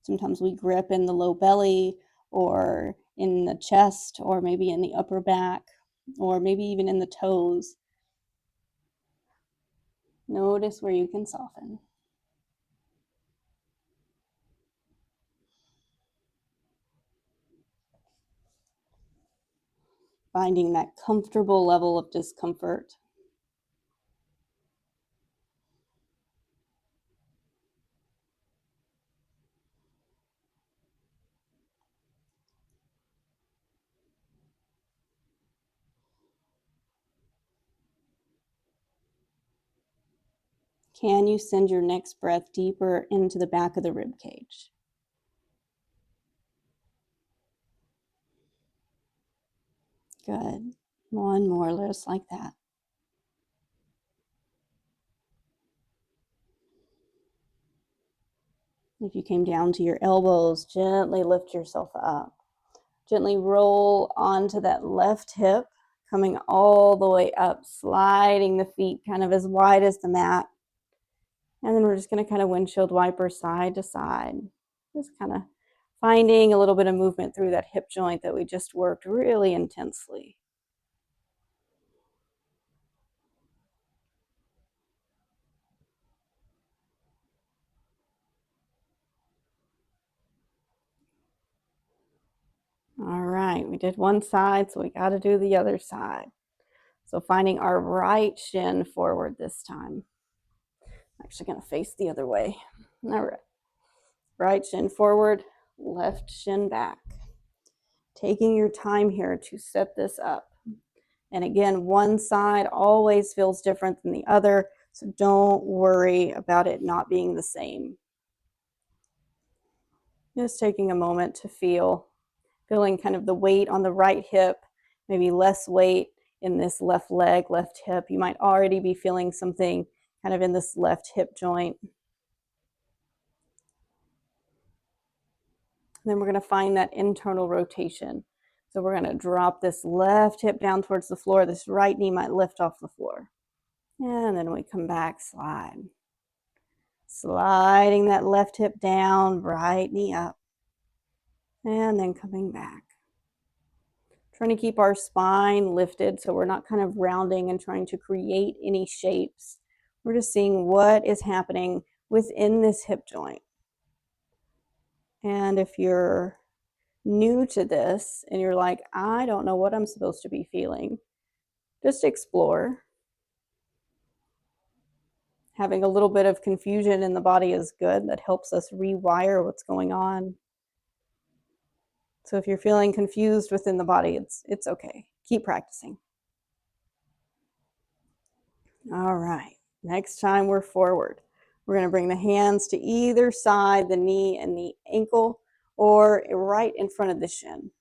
Sometimes we grip in the low belly or in the chest or maybe in the upper back or maybe even in the toes. Notice where you can soften. Finding that comfortable level of discomfort. Can you send your next breath deeper into the back of the rib cage? Good. One more, just like that. If you came down to your elbows, gently lift yourself up. Gently roll onto that left hip, coming all the way up, sliding the feet kind of as wide as the mat. And then we're just going to kind of windshield wiper side to side. Just kind of finding a little bit of movement through that hip joint that we just worked really intensely. All right, we did one side, so we got to do the other side. So finding our right shin forward this time. I'm actually going to face the other way. All right. Right shin forward, left shin back. Taking your time here to set this up. And again, one side always feels different than the other, so don't worry about it not being the same. Just taking a moment to feeling kind of the weight on the right hip, maybe less weight in this left leg, left hip. You might already be feeling something kind of in this left hip joint. And then we're going to find that internal rotation. So we're going to drop this left hip down towards the floor. This right knee might lift off the floor. And then we come back, slide. Sliding that left hip down, right knee up. And then coming back. Trying to keep our spine lifted so we're not kind of rounding and trying to create any shapes. We're just seeing what is happening within this hip joint. And if you're new to this and you're like, I don't know what I'm supposed to be feeling, just explore. Having a little bit of confusion in the body is good. That helps us rewire what's going on. So if you're feeling confused within the body, it's okay. Keep practicing. All right, next time we're forward. We're going to bring the hands to either side, the knee and the ankle, or right in front of the shin.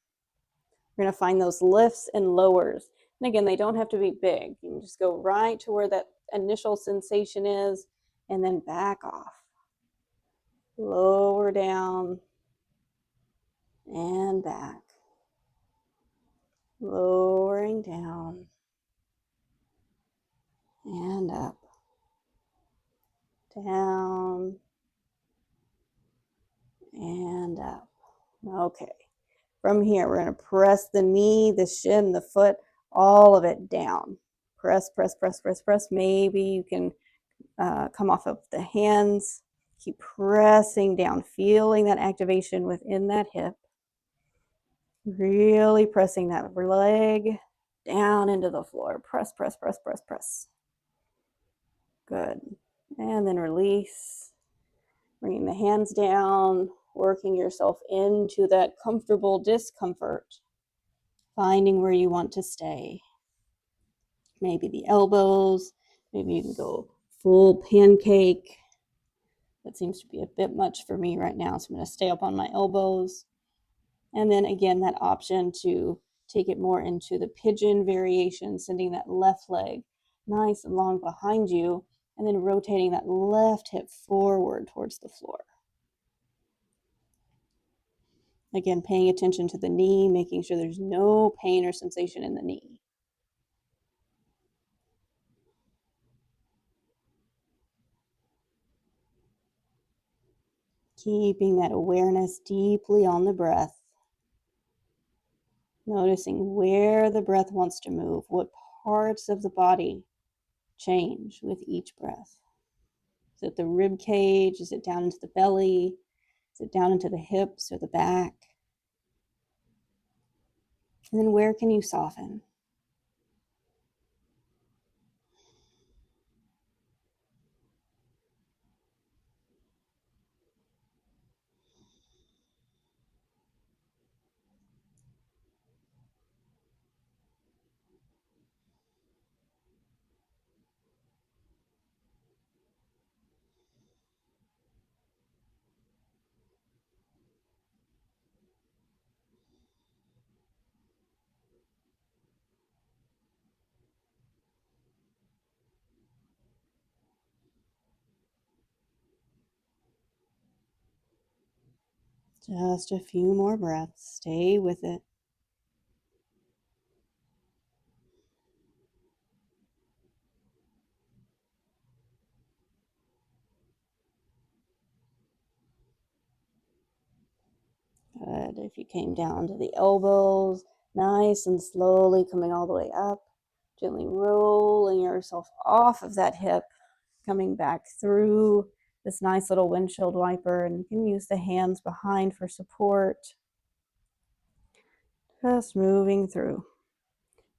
We're going to find those lifts and lowers. And again, they don't have to be big. You can just go right to where that initial sensation is and then back off. Lower down and back. Lowering down and up. Down and up. Okay. From here, we're going to press the knee, the shin, the foot, all of it down. Press, press, press, press, press. Maybe you can come off of the hands. Keep pressing down, feeling that activation within that hip. Really pressing that leg down into the floor. Press, press, press, press, press. Good. And then release. Bringing the hands down, working yourself into that comfortable discomfort. Finding where you want to stay. Maybe the elbows. Maybe you can go full pancake. That seems to be a bit much for me right now, so I'm going to stay up on my elbows. And then again, that option to take it more into the pigeon variation, sending that left leg nice and long behind you, and then rotating that left hip forward towards the floor. Again, paying attention to the knee, making sure there's no pain or sensation in the knee. Keeping that awareness deeply on the breath. Noticing where the breath wants to move, what parts of the body change with each breath. Is it the rib cage? Is it down into the belly? Is it down into the hips or the back? And then where can you soften? Just a few more breaths. Stay with it. Good. If you came down to the elbows, nice and slowly coming all the way up, gently rolling yourself off of that hip, coming back through this nice little windshield wiper, and you can use the hands behind for support. Just moving through.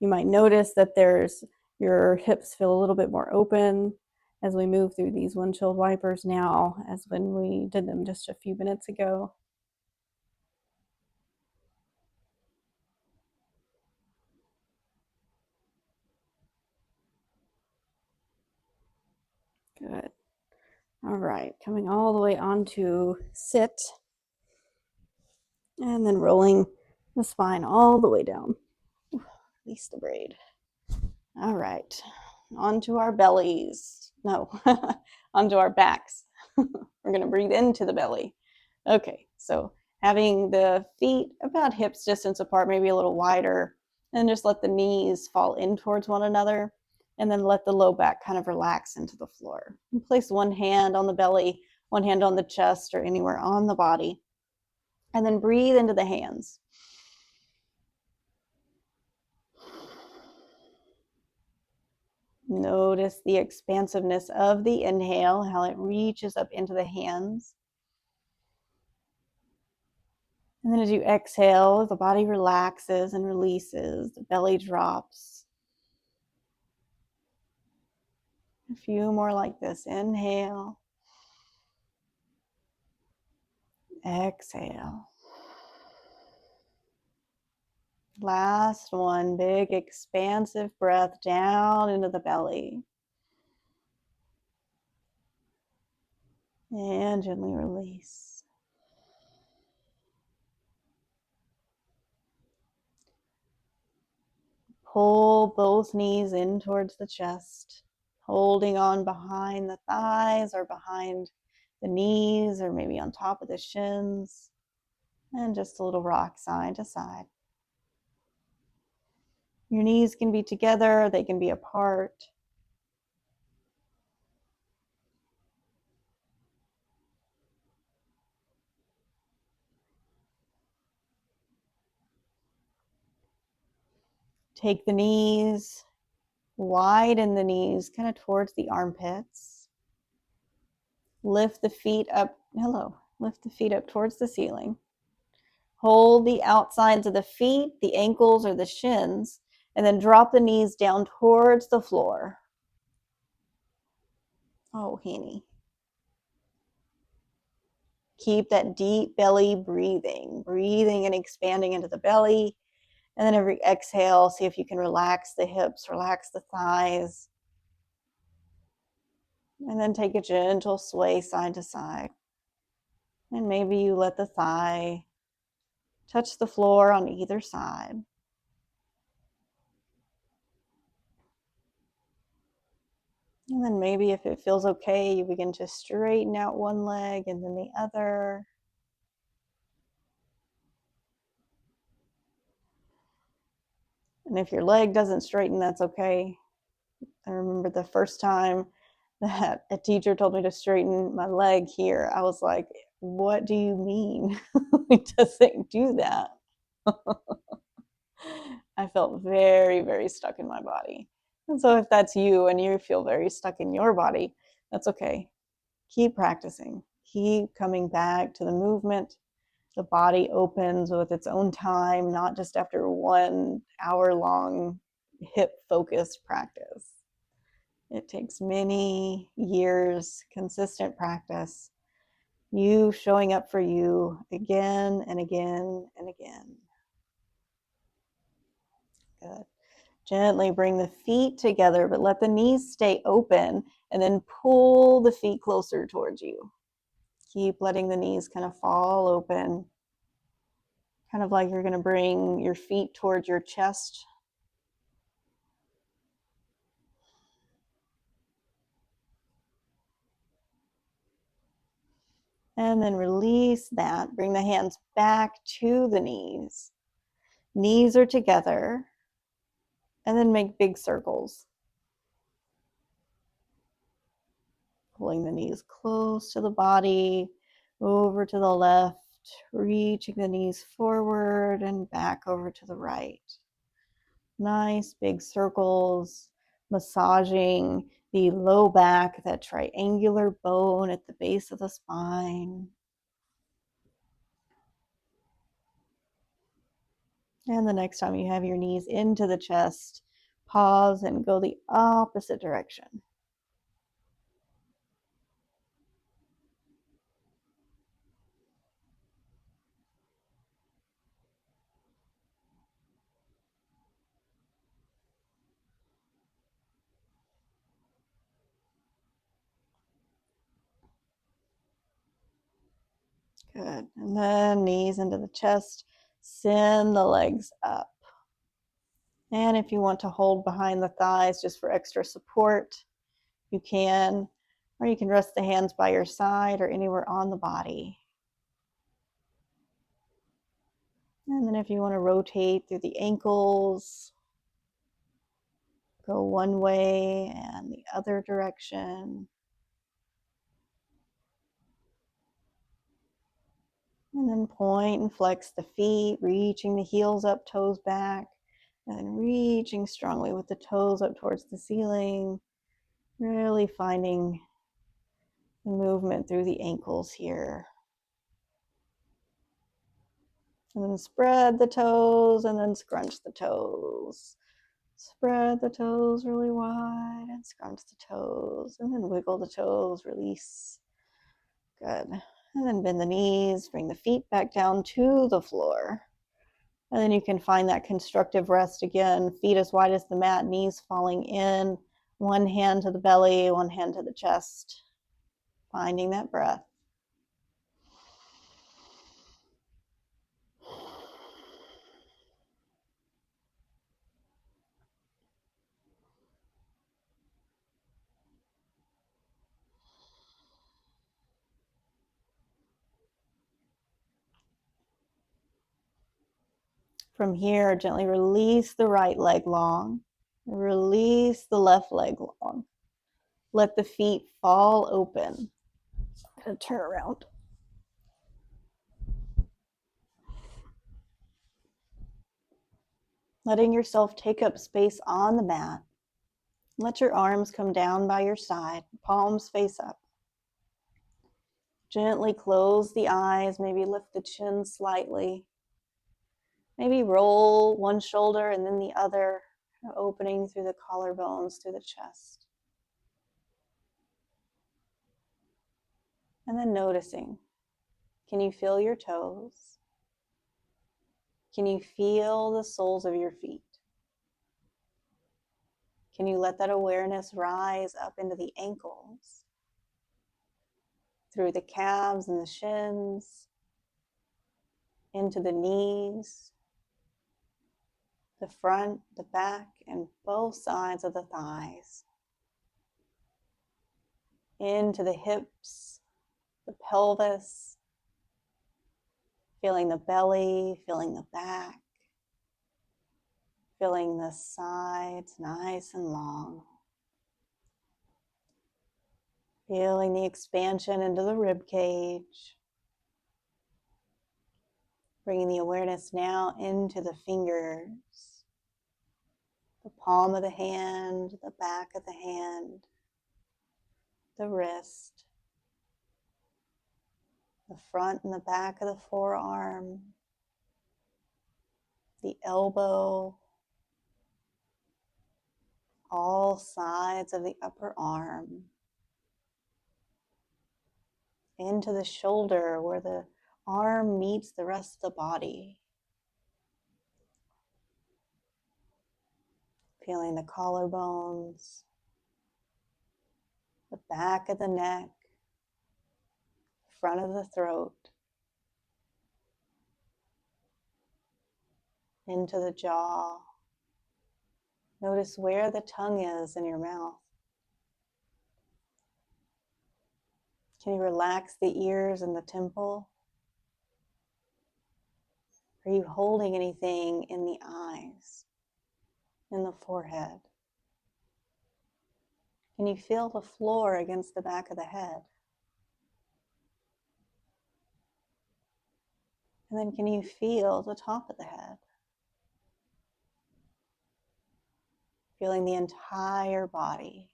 You might notice that your hips feel a little bit more open as we move through these windshield wipers now as when we did them just a few minutes ago. Good. All right, coming all the way onto sit and then rolling the spine all the way down. Release the braid. All right, onto our bellies. No, onto our backs. We're going to breathe into the belly. Okay, so having the feet about hips distance apart, maybe a little wider, and just let the knees fall in towards one another, and then let the low back kind of relax into the floor. And place one hand on the belly, one hand on the chest, or anywhere on the body, and then breathe into the hands. Notice the expansiveness of the inhale, how it reaches up into the hands. And then as you exhale, the body relaxes and releases, the belly drops. A few more like this. Inhale. Exhale. Last one. Big expansive breath down into the belly. And gently release. Pull both knees in towards the chest, holding on behind the thighs or behind the knees or maybe on top of the shins. And just a little rock side to side. Your knees can be together, they can be apart. Take the knees, widen the knees kind of towards the armpits. Lift the feet up, lift the feet up towards the ceiling. Hold the outsides of the feet, the ankles or the shins, and then drop the knees down towards the floor. Oh, Henny. Keep that deep belly breathing and expanding into the belly. And then every exhale, see if you can relax the hips, relax the thighs. And then take a gentle sway side to side. And maybe you let the thigh touch the floor on either side. And then maybe if it feels okay, you begin to straighten out one leg and then the other. And if your leg doesn't straighten, that's okay. I remember the first time that a teacher told me to straighten my leg here, I was like, what do you mean? It doesn't do that. I felt very, very stuck in my body. And so if that's you and you feel very stuck in your body, that's okay. Keep practicing. Keep coming back to the movement. The body opens with its own time, not just after 1 hour long hip focused practice. It takes many years, consistent practice, you showing up for you again and again and again. Good. Gently bring the feet together, but let the knees stay open and then pull the feet closer towards you. Keep letting the knees kind of fall open, kind of like you're going to bring your feet towards your chest. And then release that. Bring the hands back to the knees. Knees are together. And then make big circles. Pulling the knees close to the body, over to the left, reaching the knees forward and back over to the right. Nice big circles, massaging the low back, that triangular bone at the base of the spine. And the next time you have your knees into the chest, pause and go the opposite direction. Good. And then knees into the chest, send the legs up. And if you want to hold behind the thighs just for extra support, you can, or you can rest the hands by your side or anywhere on the body. And then if you want to rotate through the ankles, go one way and the other direction. And then point and flex the feet, reaching the heels up, toes back, and then reaching strongly with the toes up towards the ceiling, really finding the movement through the ankles here. And then spread the toes and then scrunch the toes. Spread the toes really wide and scrunch the toes, and then wiggle the toes, release. Good. And then bend the knees, bring the feet back down to the floor. And then you can find that constructive rest again, feet as wide as the mat, knees falling in, one hand to the belly, one hand to the chest, finding that breath. From here, gently release the right leg long, release the left leg long. Let the feet fall open. I'm going to turn around. Letting yourself take up space on the mat. Let your arms come down by your side, palms face up. Gently close the eyes, maybe lift the chin slightly. Maybe roll one shoulder and then the other, opening through the collarbones, through the chest. And then noticing, can you feel your toes? Can you feel the soles of your feet? Can you let that awareness rise up into the ankles, through the calves and the shins, into the knees, the front, the back, and both sides of the thighs, into the hips, the pelvis, feeling the belly, feeling the back, feeling the sides nice and long, feeling the expansion into the rib cage, bringing the awareness now into the fingers, the palm of the hand, the back of the hand, the wrist, the front and the back of the forearm, the elbow, all sides of the upper arm, into the shoulder where the arm meets the rest of the body. Feeling the collarbones, the back of the neck, front of the throat, into the jaw. Notice where the tongue is in your mouth. Can you relax the ears and the temple? Are you holding anything in the eyes, in the forehead? Can you feel the floor against the back of the head? And then can you feel the top of the head? Feeling the entire body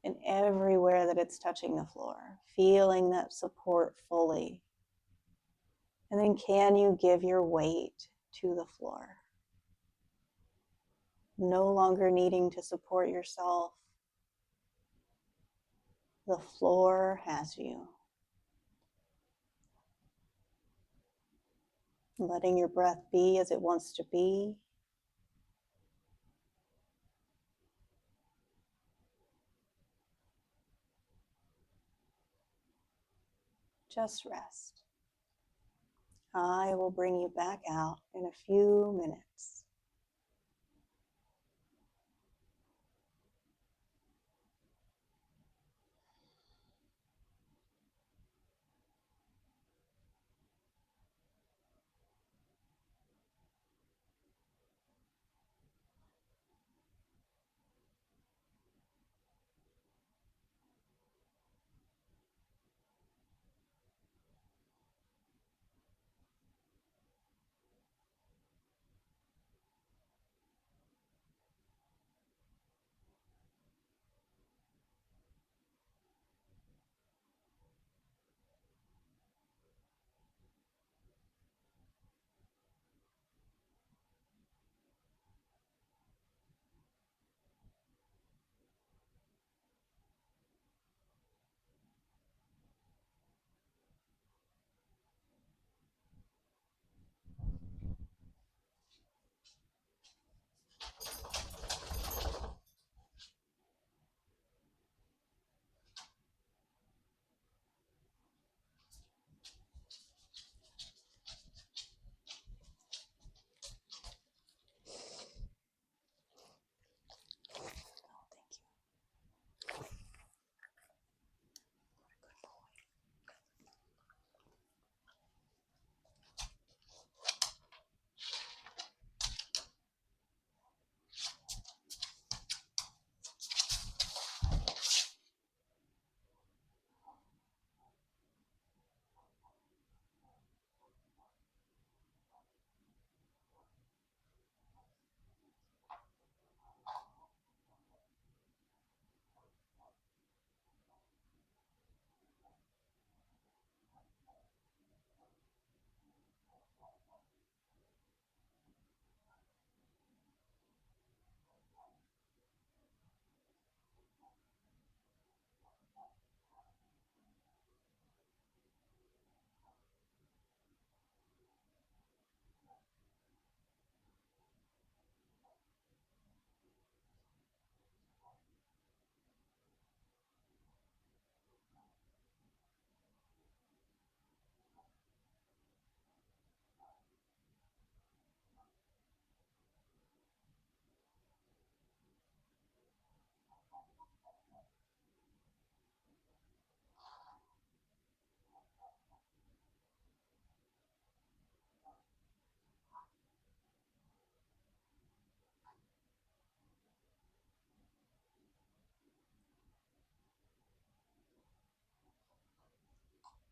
and everywhere that it's touching the floor, feeling that support fully. And then can you give your weight to the floor. No longer needing to support yourself. The floor has you. Letting your breath be as it wants to be. Just rest. I will bring you back out in a few minutes.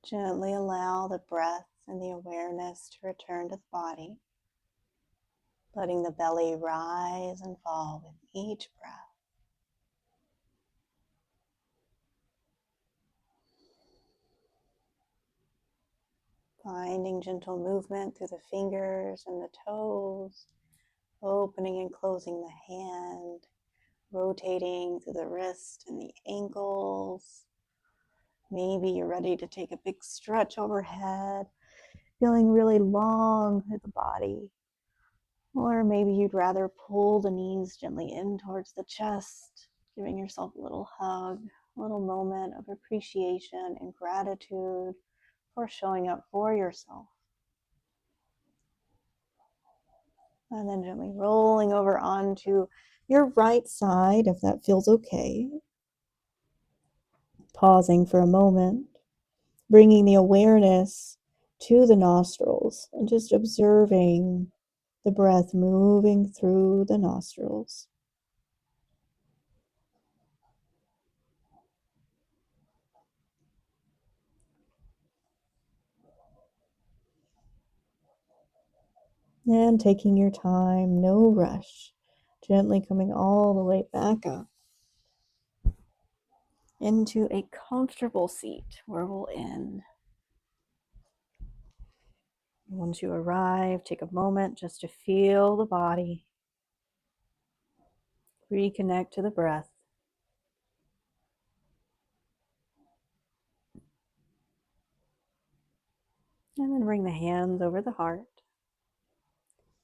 Gently allow the breath and the awareness to return to the body, letting the belly rise and fall with each breath. Finding gentle movement through the fingers and the toes, opening and closing the hand, rotating through the wrist and the ankles. Maybe you're ready to take a big stretch overhead, feeling really long through the body. Or maybe you'd rather pull the knees gently in towards the chest, giving yourself a little hug, a little moment of appreciation and gratitude for showing up for yourself. And then gently rolling over onto your right side, if that feels okay. Pausing for a moment, bringing the awareness to the nostrils and just observing the breath moving through the nostrils. And taking your time, no rush, gently coming all the way back up into a comfortable seat where we'll end. Once you arrive, take a moment just to feel the body. Reconnect to the breath. And then bring the hands over the heart.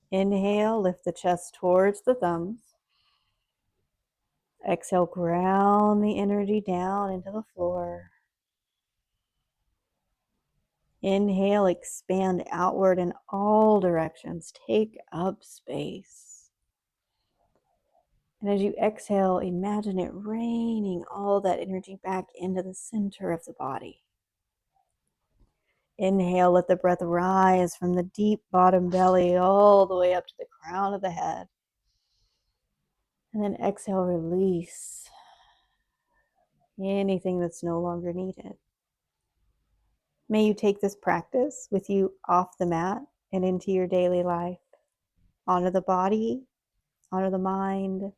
Inhale, lift the chest towards the thumbs. Exhale, ground the energy down into the floor. Inhale, expand outward in all directions. Take up space. And as you exhale, imagine it raining all that energy back into the center of the body. Inhale, let the breath rise from the deep bottom belly all the way up to the crown of the head. And then exhale, release anything that's no longer needed. May you take this practice with you off the mat and into your daily life. Honor the body, honor the mind,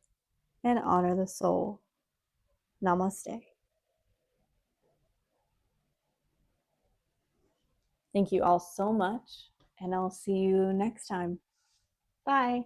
and honor the soul. Namaste. Thank you all so much, and I'll see you next time. Bye.